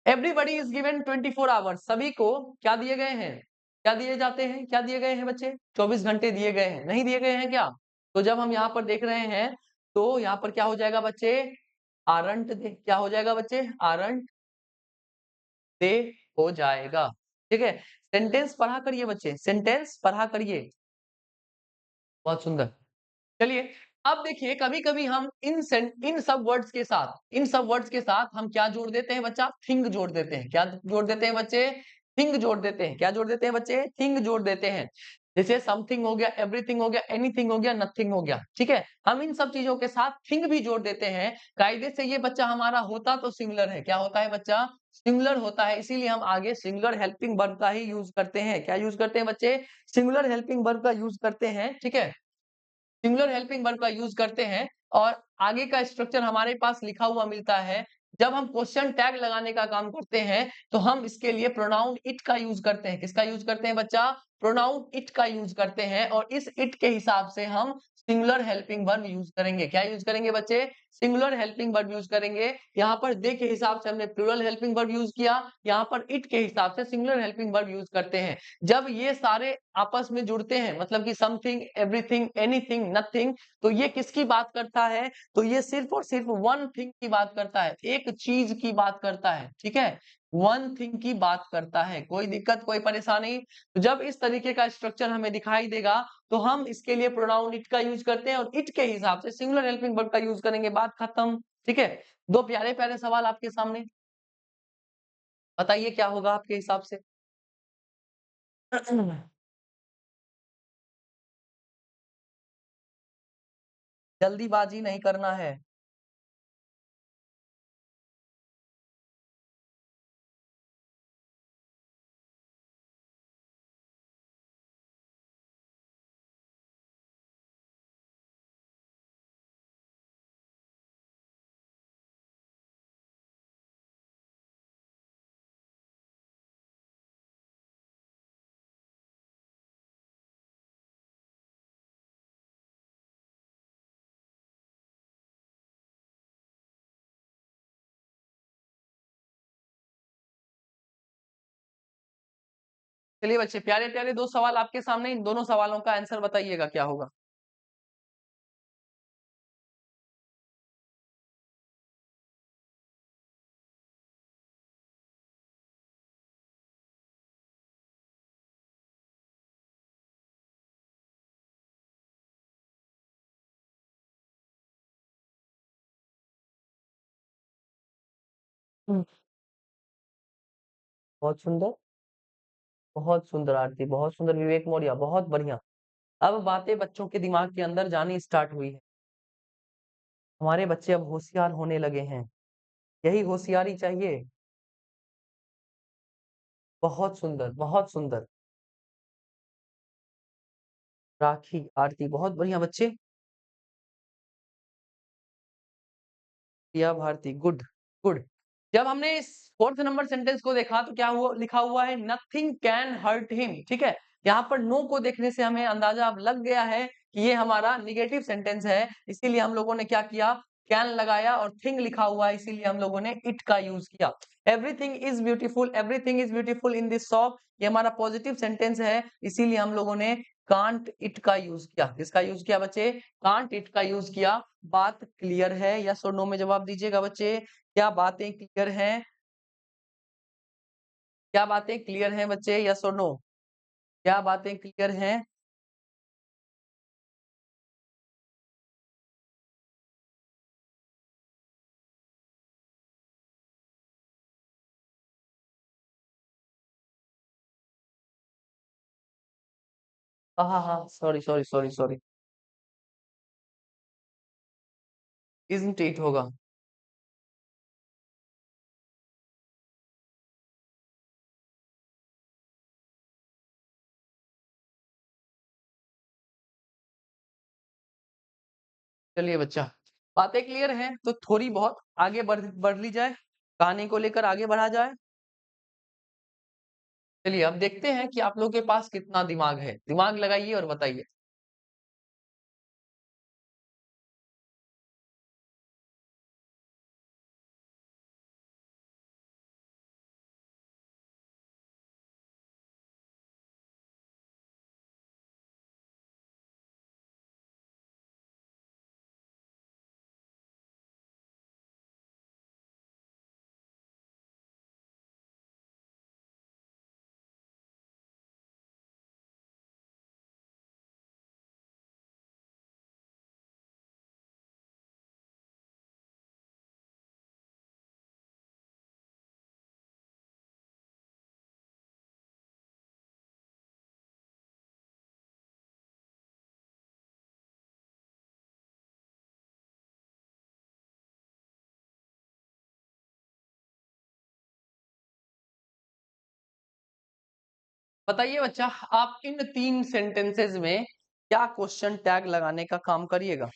Everybody is given 24 hours. सभी को क्या दिए गए हैं? क्या दिए जाते हैं? क्या दिए गए हैं बच्चे? 24 घंटे दिए गए हैं। नहीं दिए गए हैं क्या? तो जब हम यहाँ पर देख रहे हैं, तो यहाँ पर क्या हो जाएगा बच्चे? आरंट दे। क्या हो जाएगा बच्चे? आरंट दे हो जाएगा। ठीक है, सेंटेंस पढ़ा करिए बच्चे, सेंटेंस पढ़ा करिए। बहुत सुंदर। चलिए अब देखिए, कभी-कभी हम इन सब वर्ड्स के साथ, इन सब वर्ड्स के साथ हम क्या जोड़ देते हैं बच्चा? थिंग जोड़ देते हैं। क्या जोड़ देते हैं बच्चे? थिंग जोड़ देते हैं। क्या जोड़ देते हैं बच्चे? थिंग जोड़ देते हैं। जैसे समथिंग हो गया, एवरीथिंग हो गया, एनीथिंग हो गया, नथिंग हो गया। ठीक है, हम इन सब चीजों के साथ थिंग भी जोड़ देते हैं। कायदे से ये बच्चा हमारा होता तो सिंगुलर है। क्या होता है बच्चा? सिंगुलर होता है। इसीलिए हम आगे सिंगुलर हेल्पिंग वर्ब का ही यूज करते हैं। क्या यूज करते हैं बच्चे? सिंगुलर हेल्पिंग वर्ब का यूज करते हैं। ठीक है, सिंगुलर हेल्पिंग वर्ब का यूज करते हैं। और आगे का स्ट्रक्चर हमारे पास लिखा हुआ मिलता है। जब हम क्वेश्चन टैग लगाने का काम करते हैं, तो हम इसके लिए प्रोनाउन इट का यूज़ करते हैं। किसका यूज़ करते हैं बच्चा? प्रोनाउन इट का यूज़ करते हैं और इस इट के हिसाब से हम सिंगुलर हेल्पिंग वर्ब यूज़ करेंगे। क्या यूज़ करेंगे बच्चे? सिंगुलर हेल्पिंग वर्ब यूज़ करेंगे। यहाँ पर दे के हिसाब से हमने प्लूरल हेल्पिंग वर्ब यूज़ किया, यहाँ पर इट के हिसाब से सिंगुलर हेल्पिंग वर्ब यूज़ करते हैं। जब ये सारे आपस में जुड़ते हैं, मतलब कि समथिंग, एवरीथिंग, एनीथिंग, नथिंग, तो ये किसकी बात करता है? तो ये सिर्फ और सिर्फ वन थिंग की बात करता है, एक चीज की बात करता है, ठीक है? वन थिंग की बात करता है। कोई दिक्कत, कोई परेशानी? तो जब इस तरीके का स्ट्रक्चर हमें दिखाई देगा, तो हम इसके लिए प्रोनाउन इट का यूज करते हैं और इट के हिसाब से सिंगुलर हेल्पिंग वर्ब का यूज करेंगे, बात खत्म, ठीक है? दो प्यारे प्यारे सवाल आपके सामने, बताइए क्या होगा आपके हिसाब से? जल्दीबाजी नहीं करना है। चलिए बच्चे, प्यारे प्यारे दो सवाल आपके सामने, इन दोनों सवालों का आंसर बताइएगा क्या होगा? बहुत सुंदर, बहुत सुंदर आरती, बहुत सुंदर विवेक मौर्य, बहुत बढ़िया। अब बातें बच्चों के दिमाग के अंदर जानी स्टार्ट हुई है। हमारे बच्चे अब होशियार होने लगे हैं। यही होशियारी चाहिए। बहुत सुंदर, बहुत सुंदर। राखी, आरती, बहुत बढ़िया बच्चे। Priya Bharti, good, good. जब हमने इस फोर्थ नंबर सेंटेंस को देखा तो क्या हुआ, लिखा हुआ है नथिंग कैन हर्ट हिम, ठीक है? यहाँ पर नो को देखने से हमें अंदाजा अब लग गया है कि ये हमारा निगेटिव सेंटेंस है, इसीलिए हम लोगों ने क्या किया, कैन लगाया और थिंग लिखा हुआ है, इसीलिए हम लोगों ने इट का यूज किया। Everything is beautiful in this shop, ये हमारा पॉजिटिव सेंटेंस है, इसीलिए हम लोगों ने कांट इट का यूज किया। किसका यूज किया बच्चे? कांट इट का यूज किया। बात क्लियर है? यस और नो में जवाब दीजिएगा बच्चे। क्या बातें क्लियर हैं? क्या बातें क्लियर हैं बच्चे? यस और नो? क्या बातें क्लियर हैं? हाँ हाँ, sorry sorry sorry sorry, isn't it होगा। चलिए बच्चा, बातें क्लियर हैं तो थोड़ी बहुत आगे बढ़ ली जाए, कहानी को लेकर आगे बढ़ा जाए। चलिए अब देखते हैं कि आप लोगों के पास कितना दिमाग है। दिमाग लगाइए और बताइए। बताइए बच्चा, आप इन 3 सेंटेंसेस में क्या क्वेश्चन टैग लगाने का काम करिएगा?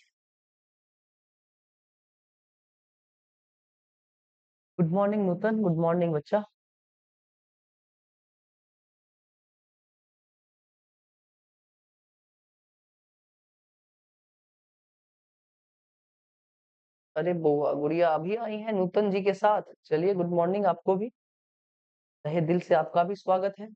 गुड मॉर्निंग नूतन, गुड मॉर्निंग बच्चा। अरे बुआ गुड़िया अभी आई है नूतन जी के साथ। चलिए गुड मॉर्निंग आपको भी, तहे दिल से आपका भी स्वागत है।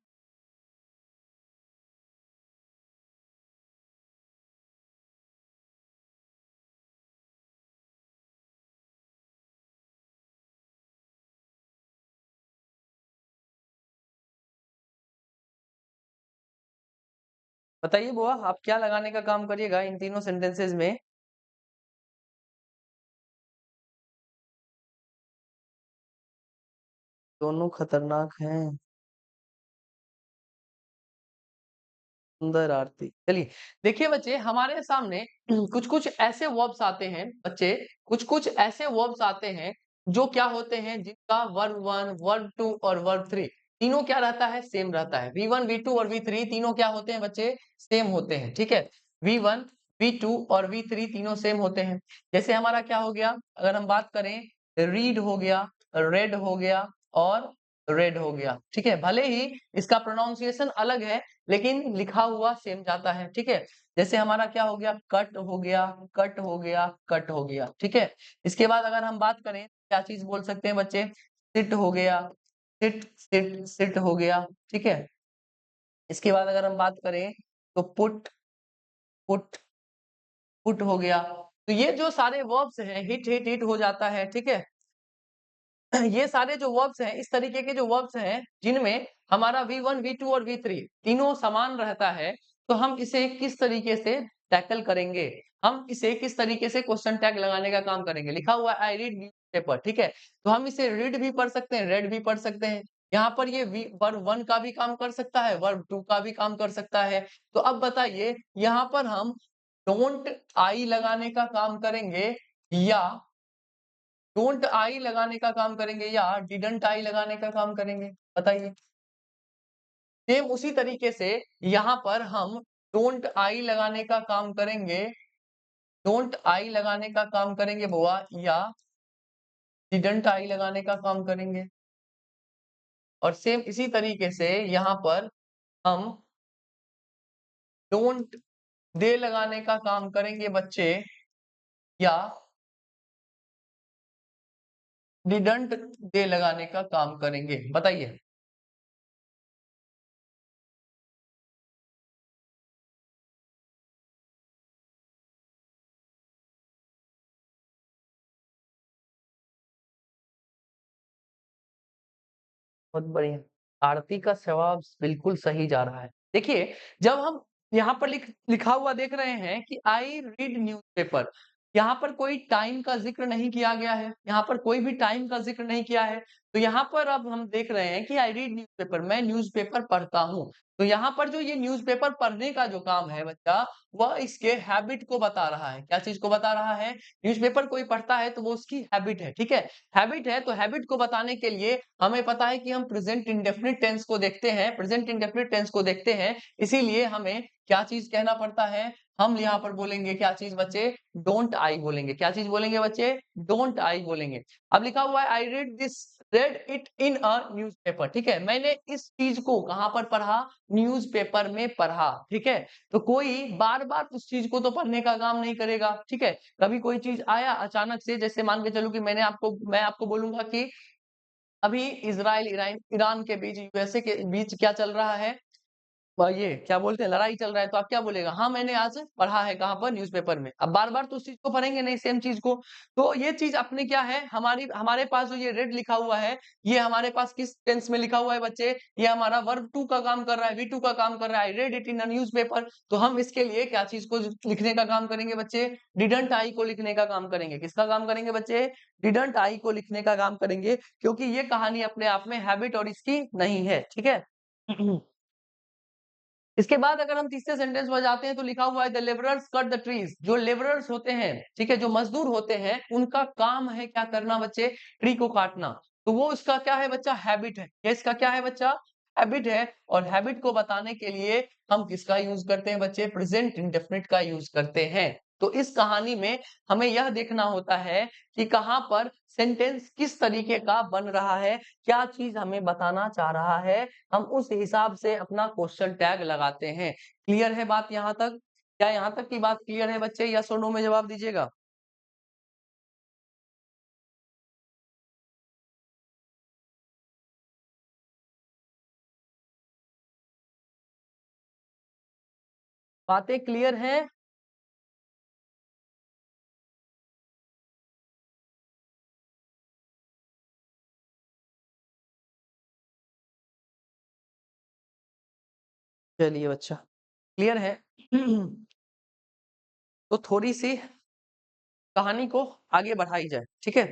बताइए बुआ, आप क्या लगाने का काम करिएगा इन तीनों सेंटेंसेस में? दोनों खतरनाक हैं। सुंदर आरती। चलिए, देखिए बच्चे हमारे सामने कुछ-कुछ ऐसे वर्ब्स आते हैं बच्चे, कुछ-कुछ ऐसे वर्ब्स आते हैं जो क्या होते हैं जिनका वर्ब 1, वर्ब 2 और वर्ब 3 तीनों क्या रहता है? सेम रहता है। V1, V2 और V3 तीनों क्या होते हैं बच्चे? सेम होते हैं, ठीक है? V1, V2 और V3 तीनों सेम होते हैं। जैसे हमारा क्या हो गया? अगर हम बात करें रीड हो गया, रेड हो गया और रेड हो गया, ठीक है? भले ही इसका प्रोनाउंसिएशन अलग है लेकिन लिखा हुआ सेम जाता है, ठीक है? जैसे हमारा क्या हो गया? कट हो गया, कट हो गया, कट हो गया, ठीक है? इसके बाद अगर हम बात करें, क्या चीज़ बोल सकते हैं बच्चे? सिट हो गया, सिट सिट सिट हो गया, ठीक है? इसके बाद अगर हम बात करें तो पुट पुट पुट हो गया। तो ये जो सारे वर्ब्स हैं, हिट हिट हिट हो जाता है, ठीक है? ये सारे जो वर्ब्स हैं, इस तरीके के जो वर्ब्स हैं, जिनमें हमारा V1, V2 और V3 तीनों समान रहता है, तो हम इसे किस तरीके से टैकल करेंगे? हम इसे किस तरीके से क्वेश्चन टैग लगाने का काम करेंगे? लिखा हुआ है आई रीड न्यूज़पेपर, ठीक है? तो हम इसे रीड भी पढ़ सकते हैं, रेड भी पढ़ सकते हैं। यहाँ पर ये वर्ब 1 का भी काम कर सकता है, वर्ब 2 का भी काम कर सकता है। तो अब बताइए, यहाँ पर हम डोंट आई लगाने का काम करेंगे या डोंट आई लगाने का काम करेंगे या डिडंट आई लगाने का काम करेंगे? बताइए। सेम उसी तरीके से यहाँ पर हम डोंट आई लगाने का काम करेंगे, डोंट आई लगाने का काम करेंगे बुआ या डिडंट आई लगाने का काम करेंगे। और सेम इसी तरीके से यहाँ पर हम डोंट दे लगाने का काम करेंगे बच्चे या डिडंट दे लगाने का काम करेंगे। बताइए। बहुत बढ़िया। आरती का जवाब बिल्कुल सही जा रहा है। देखिए, जब हम यहाँ पर लिखा हुआ देख रहे हैं कि आई रीड न्यूज़पेपर, यहाँ पर कोई टाइम का ज़िक्र नहीं किया गया है, यहाँ पर कोई भी टाइम का ज़िक्र नहीं किया है। तो यहाँ पर अब हम देख रहे हैं कि आई रीड न्यूज़पेपर, मैं न्यूज़पेपर पढ़ता हूँ। तो यहाँ पर जो ये न्यूज़पेपर पढ़ने का जो काम है बच्चा, वह इसके हैबिट को बता रहा है। क्या चीज़ को बता रहा है? न्यूज़पेपर कोई पढ़ता है तो वो उसकी हैबिट है, ठीक है? हैबिट है तो हैबिट को बताने के लिए हमें पता है कि हम प्रेजेंट इंडेफिनिट टेंस को देखते हैं, प्रेजेंट इंडेफिनिट टेंस को देखते हैं, इसीलिए हमें क्या चीज़ कहना पड़ता है? हम यहाँ पर बोलेंगे क्या चीज़ बच्चे? डोंट आई बोलेंगे। क्या चीज़ बोलेंगे बच्चे? डोंट आई बोलेंगे। अब लिखा हुआ है I read it in a newspaper, ठीक है? मैंने इस चीज़ को कहाँ पर पढ़ा? न्यूज़पेपर में पढ़ा, ठीक है? तो कोई बार-बार उस चीज़ को तो पढ़ने का काम नहीं करेगा, ठीक है? कभी कोई चीज़ आया अचानक से, जैसे मान के चलो कि मैं आपको बोलूँगा कि अभी इज़राइल ईरान ईरान के बीच, यूएसए के बीच क्या चल रहा है? ये क्या बोलते हैं, लड़ाई चल रहा है, तो आप क्या बोलेगा? हाँ, मैंने आज पढ़ा है कहाँ पर? न्यूज़पेपर में। अब बार-बार तो उस चीज़ को पढ़ेंगे नहीं सेम चीज़ को। तो ये चीज़ अपने क्या है, हमारे पास जो ये रेड लिखा हुआ है, ये हमारे पास किस टेंस में लिखा हुआ है बच्चे? ये हमारा वर्ब 2 का काम कर रहा है, V2 का काम कर रहा है। I read it in a newspaper. तो हम इसके लिए क्या चीज़ को लिखने का काम करेंगे बच्चे? डिडन्ट आई को लिखने का काम करेंगे। किसका काम करेंगे बच्चे? डिडन्ट आई को लिखने का काम करेंगे, क्योंकि ये कहानी अपने आप में हैबिट और इसकी नहीं है, ठीक है? इसके बाद अगर हम तीसरे सेंटेंस में जाते हैं तो लिखा हुआ है the labourers cut the trees. जो लेबरर्स होते हैं, ठीक है, जो मजदूर होते हैं, उनका काम है क्या करना बच्चे? ट्री को काटना। तो वो इसका क्या है बच्चा? हैबिट है। ये इसका क्या है बच्चा? हैबिट है। और हैबिट को बताने के लिए हम किसका यूज करते हैं बच्चे? प्रेजेंट इंडेफिनिट का यूज करते हैं। तो इस कहानी में हमें यह देखना होता है कि कहाँ पर सेंटेंस किस तरीके का बन रहा है, क्या चीज हमें बताना चाह रहा है, हम उस हिसाब से अपना क्वेश्चन टैग लगाते हैं। क्लियर है बात यहाँ तक? क्या यहाँ तक की बात क्लियर है बच्चे? या नो में जवाब दीजिएगा। बातें क्लियर हैं? चलिए बच्चा, क्लियर है। तो थोड़ी सी कहानी को आगे बढ़ाई जाए, ठीक है।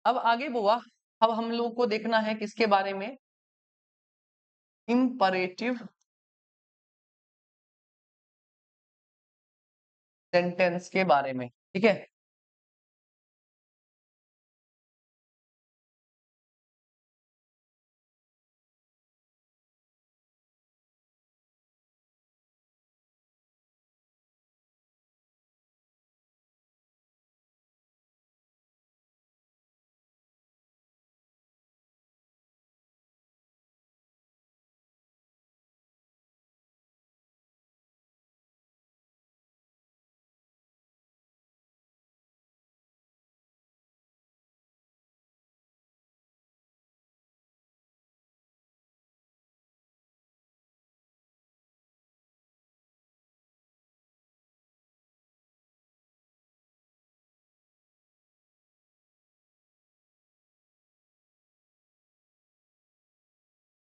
अब आगे बुआ, अब हम लोग को देखना है किसके बारे में, इंपरेटिव सेंटेंस के बारे में, ठीक है।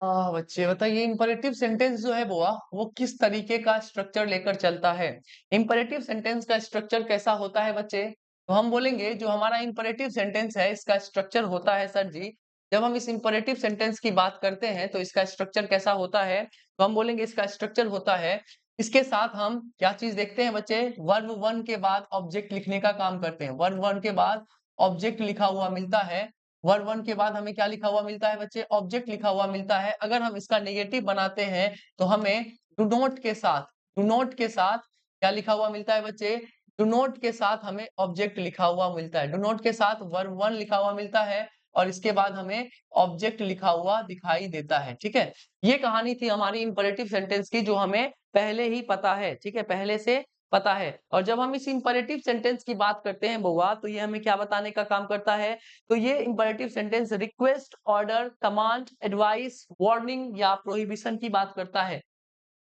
बच्चे बताइए, इंपरेटिव सेंटेंस जो है बुआ, वो किस तरीके का स्ट्रक्चर लेकर चलता है। इंपरेटिव सेंटेंस का स्ट्रक्चर कैसा होता है बच्चे? तो हम बोलेंगे जो हमारा इंपरेटिव सेंटेंस है इसका स्ट्रक्चर होता है सर जी, जब हम इस इंपरेटिव सेंटेंस की बात करते हैं तो इसका स्ट्रक्चर कैसा होता है, तो हम बोलेंगे इसका स्ट्रक्चर होता है, इसके साथ हम क्या चीज देखते हैं बच्चे, वर्ब वन के बाद ऑब्जेक्ट लिखने का काम करते हैं। वर्ब वन के बाद ऑब्जेक्ट लिखा हुआ मिलता है। वर्ब वन के बाद हमें क्या लिखा हुआ मिलता है बच्चे? ऑब्जेक्ट लिखा हुआ मिलता है। अगर हम इसका नेगेटिव बनाते हैं तो हमें डू नॉट के साथ, डू नॉट के साथ क्या लिखा हुआ मिलता है बच्चे? डू नॉट के साथ हमें ऑब्जेक्ट लिखा हुआ मिलता है। डू नॉट के साथ वर्ब वन लिखा हुआ मिलता है और इसके बाद हमें ऑब्जेक्ट लिखा हुआ दिखाई देता है, ठीक है। ये कहानी थी हमारी इंपरेटिव सेंटेंस की, जो हमें पहले ही पता है, ठीक है, पहले से पता है। और जब हम इस इंपरेटिव सेंटेंस की बात करते हैं बउआ, तो ये हमें क्या बताने का काम करता है? तो ये imperative sentence request, order, command, advice, warning या प्रोहिबिशन की बात करता है।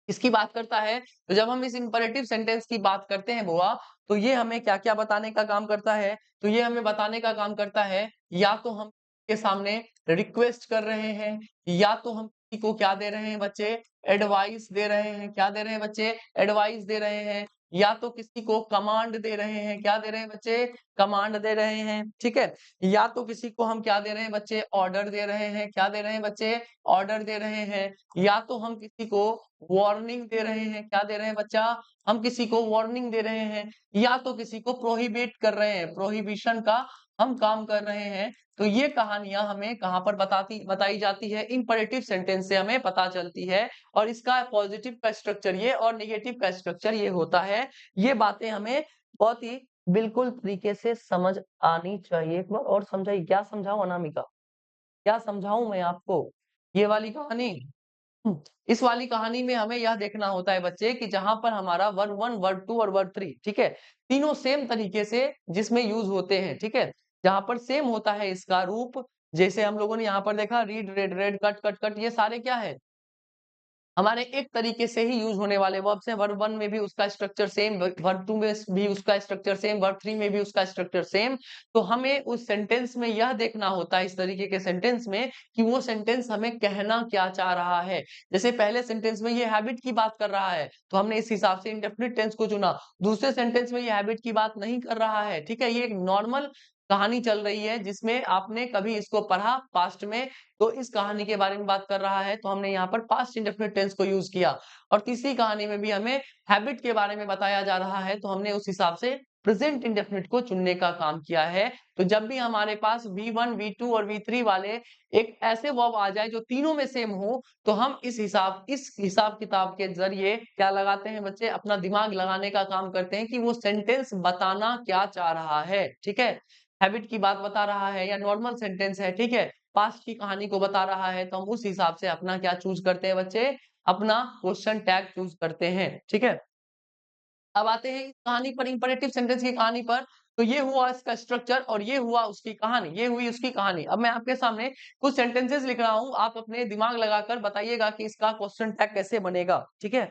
इसकी बात करता है। तो जब हम इस इंपरेटिव सेंटेंस की बात करते हैं बुआ, तो ये हमें क्या-क्या बताने का काम करता है? तो ये हमें बताने का काम करता है, या तो हम के सामने रिक्वेस्ट कर रहे हैं, या तो हम किसी को क्या दे रहे हैं बच्चे? एडवाइस दे रहे हैं। क्या दे रहे हैं बच्चे? एडवाइस दे रहे हैं। या तो किसी को कमांड दे रहे हैं। क्या दे रहे हैं बच्चे? कमांड दे रहे हैं, ठीक है। या तो किसी को हम क्या दे रहे हैं बच्चे? ऑर्डर दे रहे हैं। क्या दे रहे हैं बच्चे? ऑर्डर दे रहे हैं। या तो हम किसी को वार्निंग दे रहे हैं। क्या दे रहे हैं बच्चा? हम किसी को वार्निंग दे रहे हैं, या तो किसी को प्रोहिबिट कर रहे हैं, प्रोहिबिशन का हम काम कर रहे हैं। तो ये कहानियां हमें कहाँ पर बताई जाती है? इंपरेटिव सेंटेंस से हमें पता चलती है। और इसका पॉजिटिव का स्ट्रक्चर ये और नेगेटिव का स्ट्रक्चर ये होता है। ये बातें हमें बहुत ही बिल्कुल तरीके से समझ आनी चाहिए। एक बार और समझाइए, क्या समझाऊं अनामिका? क्या समझाऊं मैं आपको? ये वाली कहानी, इस वाली कहानी में हमें यह देखना होता है बच्चे कि जहां पर हमारा वर्ब वन, वर्ब टू और वर्ब थ्री, ठीक है, तीनों सेम तरीके से जिसमें यूज होते हैं, ठीक है, जहां पर सेम होता है इसका रूप। जैसे हम लोगों ने यहाँ पर देखा, read, red, red, cut, cut, cut, ये सारे क्या है? हमारे एक तरीके से ही यूज होने वाले वर्ब्स हैं। वर्ब वन में भी उसका स्ट्रक्चर सेम, वर्ब टू में भी उसका स्ट्रक्चर सेम, वर्ब थ्री में भी उसका स्ट्रक्चर सेम। तो हमें उस सेंटेंस में यह देखना होता है, इस तरीके के सेंटेंस में, कि वो सेंटेंस हमें कहना क्या चाह रहा है। जैसे पहले सेंटेंस में ये हैबिट की बात कर रहा है, तो हमने इस हिसाब से इंडेफिनिट टेंस को चुना। दूसरे सेंटेंस में ये हैबिट की बात नहीं कर रहा है, ठीक है, ये एक नॉर्मल कहानी चल रही है जिसमें आपने कभी इसको पढ़ा पास्ट में, तो इस कहानी के बारे में बात कर रहा है, तो हमने यहाँ पर पास्ट इंडेफिनिट टेंस को यूज किया। और तीसरी कहानी में भी हमें हैबिट के बारे में बताया जा रहा है, तो हमने उस हिसाब से प्रेजेंट इंडेफिनिट को चुनने का काम किया है। तो जब भी हमारे पास V1, V2 और V3 वाले एक ऐसे वर्ब आ जाए जो तीनों में सेम हो, तो हम इस हिसाब किताब के जरिए क्या लगाते हैं बच्चे, अपना दिमाग लगाने का काम करते हैं कि वो सेंटेंस बताना क्या चाह रहा है। ठीक है, हैबिट की बात बता रहा है या नॉर्मल सेंटेंस है, ठीक है, पास्ट की कहानी को बता रहा है, तो हम उस हिसाब से अपना क्या चूज करते हैं बच्चे, अपना क्वेश्चन टैग चूज करते हैं। ठीक है, अब आते हैं इस कहानी पर, इंपरेटिव सेंटेंस की कहानी पर। तो ये हुआ इसका स्ट्रक्चर और ये हुआ उसकी कहानी, ये हुई उसकी कहानी। अब मैं आपके सामने कुछ सेंटेंसेस लिख रहा हूं, आप अपने दिमाग लगाकर बताइएगा कि इसका क्वेश्चन टैग कैसे बनेगा। ठीक है,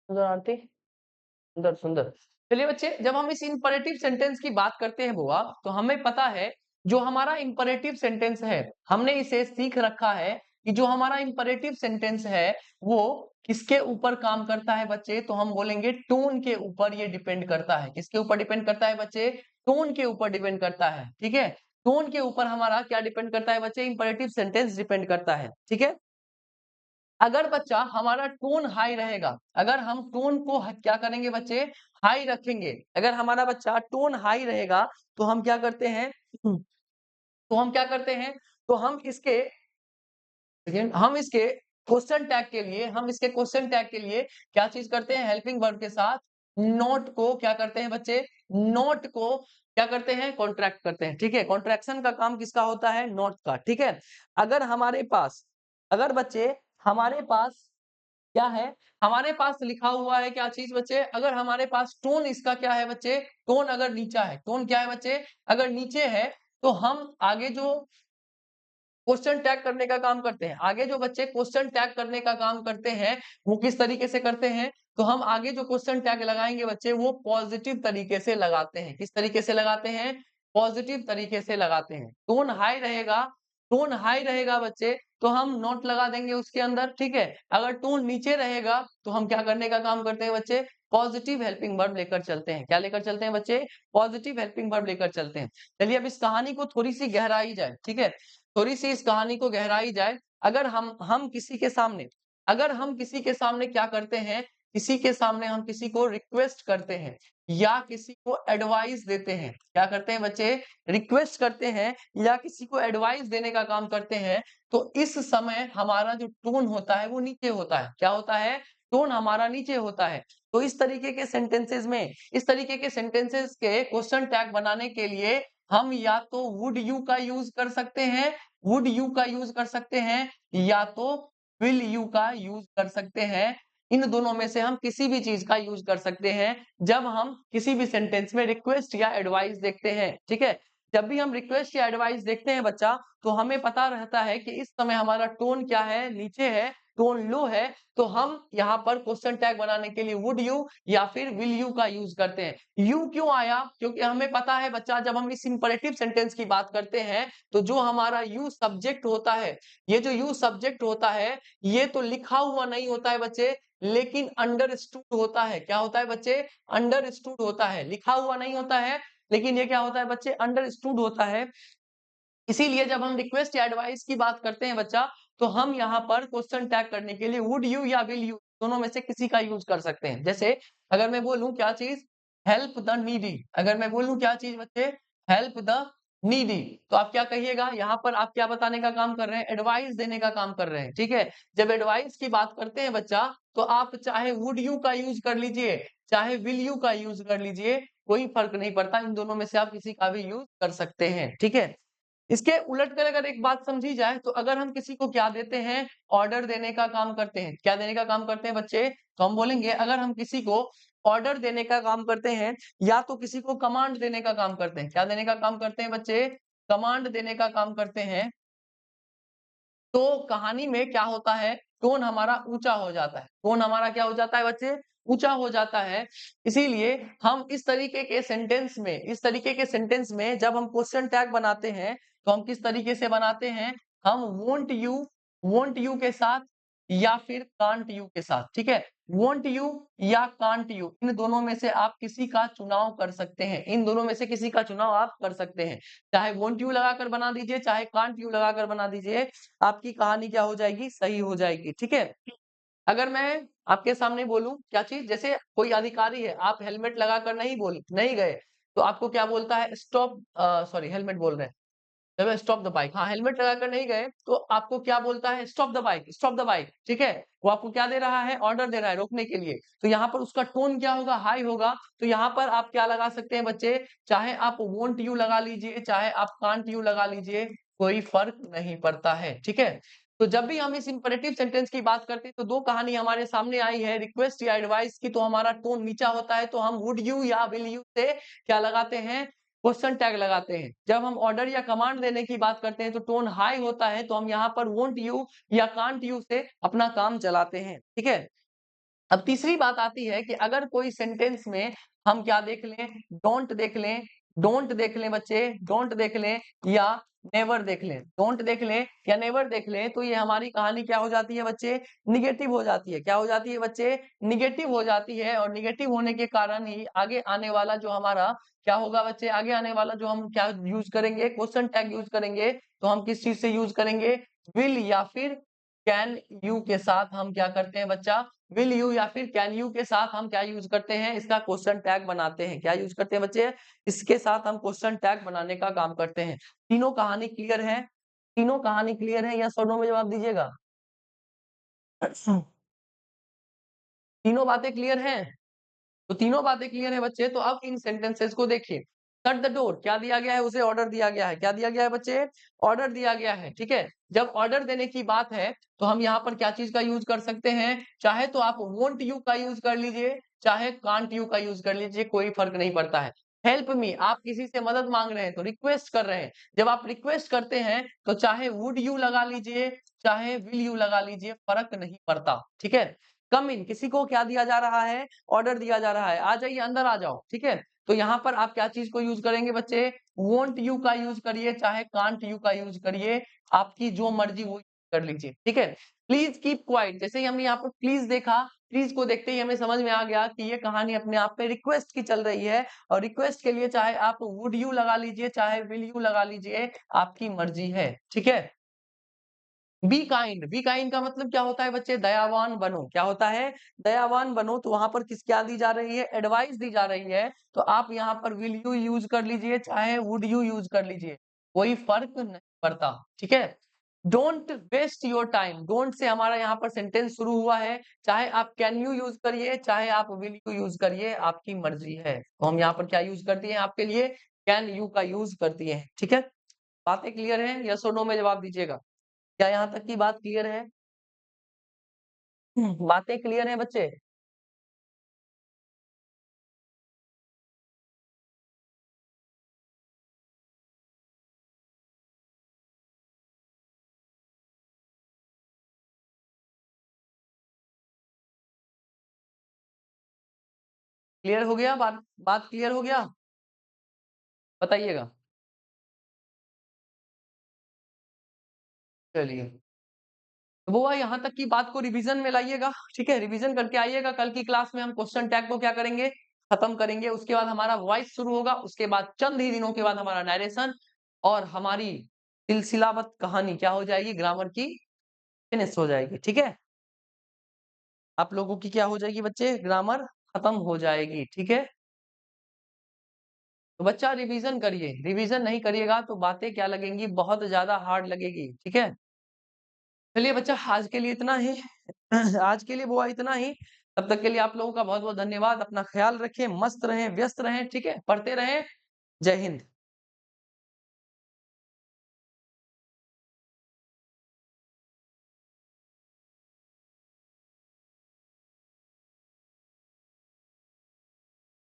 सुंदर आरती, सुंदर सुंदर। चलिए बच्चे, जब हम इस इंपरेटिव सेंटेंस की बात करते हैं बुआ, तो हमें पता है जो हमारा इंपरेटिव सेंटेंस है, हमने इसे सीख रखा है कि जो हमारा इंपरेटिव सेंटेंस है वो किसके ऊपर काम करता है बच्चे, तो हम बोलेंगे टोन के ऊपर ये डिपेंड करता है। किसके ऊपर डिपेंड करता है बच्चे, टोन के ऊपर डिपेंड करता है। ठीक है, टोन के ऊपर हमारा क्या डिपेंड करता है बच्चे, इंपरेटिव सेंटेंस डिपेंड करता है। ठीक है, अगर बच्चा हमारा टोन हाई रहेगा, अगर हम टोन को क्या करेंगे बच्चे, हाई रखेंगे, अगर हमारा बच्चा टोन हाई रहेगा, तो हम क्या करते हैं, तो हम क्या करते हैं, तो हम इसके क्वेश्चन टैग के लिए, क्या चीज करते हैं, हेल्पिंग वर्ब के साथ नोट को क्या करते हैं बच्चे, नोट को क्या करते हैं, कॉन्ट्रैक्ट करते हैं। ठीक है, कॉन्ट्रैक्शन का काम किसका होता है, नोट का। ठीक है, अगर हमारे पास, अगर बच्चे हमारे पास क्या है, हमारे पास लिखा हुआ है क्या चीज बच्चे, अगर हमारे पास टोन इसका क्या है बच्चे, टोन अगर नीचा है, टोन क्या है बच्चे, अगर नीचे है, तो हम आगे जो क्वेश्चन टैग करने का काम करते हैं, आगे जो बच्चे क्वेश्चन टैग करने का काम करते हैं वो किस तरीके से करते हैं, तो हम आगे जो क्वेश्चन टैग लगाएंगे बच्चे वो पॉजिटिव तरीके से लगाते हैं। किस तरीके से लगाते हैं, पॉजिटिव तरीके से लगाते हैं। टोन हाई रहेगा, टोन हाई रहेगा बच्चे, तो हम नोट लगा देंगे उसके अंदर। ठीक है, अगर टोन नीचे रहेगा तो हम क्या करने का काम करते हैं बच्चे, पॉजिटिव हेल्पिंग वर्ब लेकर चलते हैं। क्या लेकर चलते हैं बच्चे, पॉजिटिव हेल्पिंग वर्ब लेकर चलते हैं। चलिए अब इस कहानी को थोड़ी सी गहराई जाए। ठीक है, थोड़ी सी इस कहानी को गहराई जाए। अगर हम किसी के सामने, अगर हम किसी के सामने क्या करते हैं, किसी के सामने हम किसी को रिक्वेस्ट करते हैं या किसी को एडवाइस देते हैं, क्या करते हैं बच्चे, रिक्वेस्ट करते हैं या किसी को एडवाइस देने का काम करते हैं, तो इस समय हमारा जो टोन होता है वो नीचे होता है। क्या होता है, टोन हमारा नीचे होता है। तो इस तरीके के सेंटेंसेस में, इस तरीके के सेंटेंसेस के क्वेश्चन टैग बनाने के लिए हम या तो वुड यू का यूज कर सकते हैं वुड यू का यूज कर सकते हैं या तो विल यू का यूज कर सकते हैं। इन दोनों में से हम किसी भी चीज का यूज कर सकते हैं जब हम किसी भी सेंटेंस में रिक्वेस्ट या एडवाइस देखते हैं। ठीक है, जब भी हम रिक्वेस्ट या एडवाइस देखते हैं बच्चा, तो हमें पता रहता है कि इस समय हमारा टोन क्या है, नीचे है, टोन लो है, तो हम यहाँ पर क्वेश्चन टैग बनाने के लिए वुड यू या फिर विल यू का यूज करते हैं। यू क्यों आया? क्योंकि हमें पता है बच्चा, जब हम इस इंपरेटिव सेंटेंस की बात करते हैं तो जो हमारा यू सब्जेक्ट होता है, ये जो यू सब्जेक्ट होता है, ये तो लिखा हुआ नहीं होता है बच्चे, लेकिन अंडरस्टूड होता है। क्या होता है बच्चे? अंडरस्टूड होता है, लिखा हुआ नहीं होता है, लेकिन ये क्या होता है बच्चे? अंडरस्टूड होता है। इसीलिए जब हम रिक्वेस्ट या एडवाइस की बात करते हैं बच्चा, तो हम यहाँ पर क्वेश्चन टैग करने के लिए वुड यू या विल यू दोनों में से किसी का यूज कर सकते हैं। जैसे अगर मैं बोलूं क्या चीज, हेल्प द नीडी, अगर मैं बोलूं क्या चीज बच्चे, हेल्प द नीडी, तो आप क्या कहिएगा? यहाँ पर आप क्या बताने का काम कर रहे हैं? एडवाइस देने का काम कर रहे हैं। ठीक है, जब एडवाइस की बात करते हैं बच्चा, तो आप चाहे वुड यू का यूज कर लीजिए, चाहे विल यू का यूज कर लीजिए, कोई फर्क नहीं पड़ता, इन दोनों में से आप किसी का भी यूज कर सकते हैं। ठीक है, इसके उलट कर अगर एक बात समझी जाए, तो अगर हम किसी को क्या देते हैं, ऑर्डर देने का काम करते हैं। क्या देने का काम करते हैं बच्चे? तो हम बोलेंगे अगर हम किसी को ऑर्डर देने का काम करते हैं या तो किसी को कमांड देने का काम करते हैं। क्या देने का काम करते हैं बच्चे? कमांड देने का काम करते हैं। तो कहानी में क्या होता है, टोन हमारा ऊंचा हो जाता है। टोन हमारा क्या हो जाता है बच्चे? ऊंचा हो जाता है। इसीलिए हम इस तरीके के सेंटेंस में जब हम क्वेश्चन टैग बनाते हैं, तो हम किस तरीके से बनाते हैं? हम वोंट यू के साथ या फिर कांट यू के साथ। ठीक है, वोंट यू या कांट यू, इन दोनों में से आप किसी का चुनाव कर सकते हैं। इन दोनों में से किसी का चुनाव आप कर सकते हैं। चाहे वोंट यू लगाकर बना दीजिए, चाहे कांट यू लगाकर बना दीजिए, आपकी कहानी क्या हो जाएगी? सही हो जाएगी। ठीक है, अगर मैं आपके सामने बोलूं क्या चीज, जैसे कोई अधिकारी है, आप हेलमेट लगाकर नहीं गए, तो आपको क्या बोलता है? स्टॉप, सॉरी हेलमेट बोल रहे हैं, जब स्टॉप द बाइक, हाँ हेलमेट लगाकर नहीं गए तो आपको क्या बोलता है? Stop the bike, stop the bike. ठीक है, वो आपको क्या दे रहा है? ऑर्डर दे रहा है रोकने के लिए। तो यहाँ पर उसका टोन क्या होगा? हाई होगा। तो यहाँ पर आप क्या लगा सकते हैं बच्चे? चाहे आप वोंट यू लगा लीजिए, चाहे आप कांट यू लगा लीजिए, कोई फर्क नहीं पड़ता है। ठीक है, तो जब भी हम इस इंपरेटिव सेंटेंस की बात करते हैं, तो दो कहानी हमारे सामने आई है, रिक्वेस्ट या एडवाइस की, तो हमारा टोन नीचा होता है, तो हम वुड यू या विल यू से क्या लगाते हैं? क्वेश्चन टैग लगाते हैं। जब हम ऑर्डर या कमांड देने की बात करते हैं, तो टोन हाई होता है, तो हम यहाँ पर वोंट यू या कांट यू से अपना काम चलाते हैं। ठीक है, अब तीसरी बात आती है कि अगर कोई सेंटेंस में हम क्या देख लें, डोंट देख लें बच्चे, डोंट देख लें या नेवर देख लें, डोंट देख लें या नेवर देख लें, तो ये हमारी कहानी क्या हो जाती है बच्चे? निगेटिव हो जाती है। क्या हो जाती है बच्चे? निगेटिव हो जाती है। और निगेटिव होने के कारण ही आगे आने वाला जो हमारा क्या होगा बच्चे? आगे आने वाला जो हम क्या यूज करेंगे? क्वेश्चन टैग यूज करेंगे। तो हम किस चीज से यूज करेंगे? विल या फिर कैन यू के साथ हम क्या करते हैं बच्चा? विल यू या फिर कैन यू के साथ हम क्या यूज करते हैं? इसका क्वेश्चन टैग बनाते हैं। क्या यूज करते हैं बच्चे? इसके साथ हम क्वेश्चन टैग बनाने का काम करते हैं। तीनों कहानी क्लियर है? तीनों कहानी क्लियर है या शॉर्ट में जवाब दीजिएगा? तीनों बातें क्लियर हैं? तो तीनों बातें क्लियर है बच्चे, तो अब इन सेंटेंसेस को देखिए। शट द डोर, क्या दिया गया है? उसे ऑर्डर दिया गया है। क्या दिया गया है बच्चे? ऑर्डर दिया गया है। ठीक है, जब ऑर्डर देने की बात है, तो हम यहाँ पर क्या चीज का यूज कर सकते हैं? चाहे तो आप वोंट यू का यूज कर लीजिए, चाहे कांट यू का यूज कर लीजिए, कोई फर्क नहीं पड़ता है। हेल्प मी, आप किसी से मदद मांग रहे हैं, तो रिक्वेस्ट कर रहे हैं। जब आप रिक्वेस्ट करते हैं, तो चाहे वुड यू लगा लीजिए, चाहे विल यू लगा लीजिए, फर्क नहीं पड़ता। ठीक है, कम इन, किसी को क्या दिया जा रहा है? ऑर्डर दिया जा रहा है, आ जाइए अंदर आ जाओ। ठीक है, तो यहाँ पर आप क्या चीज को यूज करेंगे बच्चे? वोंट यू का यूज करिए, चाहे कांट यू का यूज करिए, आपकी जो मर्जी वो कर लीजिए। ठीक है, प्लीज कीप क्वाइट, जैसे ही हमने यहाँ पर प्लीज देखा, प्लीज को देखते ही हमें समझ में आ गया कि ये कहानी अपने आप में रिक्वेस्ट की चल रही है। और रिक्वेस्ट के लिए चाहे आप वुड यू लगा लीजिए, चाहे विल यू लगा लीजिए, आपकी मर्जी है। ठीक है, बी काइंड का मतलब क्या होता है बच्चे? दयावान बनो। क्या होता है? दयावान बनो। तो वहां पर किस क्या दी जा रही है? एडवाइस दी जा रही है। तो आप यहाँ पर विल यू यूज कर लीजिए, चाहे वुड यू यूज कर लीजिए, कोई फर्क नहीं पड़ता। ठीक है, don't waste your time, don't say हमारा यहाँ पर सेंटेंस शुरू हुआ है। चाहे आप कैन यू यूज करिए, चाहे आप विल यू यूज करिए, आपकी मर्जी है। तो हम यहाँ पर क्या यूज करती है? आपके लिए कैन यू का यूज करती है। ठीक है, बातें क्लियर हैं? यस और नो में जवाब दीजिएगा। क्या यहाँ तक की बात क्लियर है? बातें क्लियर हैं बच्चे? क्लियर हो गया? बात बात क्लियर हो गया? बताइएगा। चलिए। तो बुआ यहाँ तक की बात को रिवीजन में लाइएगा, ठीक है? रिवीजन करके आइएगा, कल की क्लास में हम क्वेश्चन टैग को क्या करेंगे? खत्म करेंगे, उसके बाद हमारा वॉइस शुरू होगा, उसके बाद चंद ही दिनों के बाद हमारा नैरेशन और हमारी सिलसिलाबद्ध कहानी क्या हो जाएगी? ग्रामर की फिनिश हो जाएगी, ठीक है? आप लोगों की क्या हो जाएगी बच्चे? ग्रामर खत्म हो जाएगी, ठीक है? तो बच्चा रिवीजन करिए, रिवीजन नहीं करिएगा तो बातें क्या लगेंगी? बहुत ज़्यादा हार्ड लगेगी, ठीक है? चलिए बच्चा आज के लिए इतना ही। आज के लिए बुआ इतना ही। तब तक के लिए आप लोगों का बहुत-बहुत धन्यवाद। अपना ख्याल रखें, मस्त रहें, व्यस्त रहें, ठीक है? पढ़ते रहें। जय हिंद।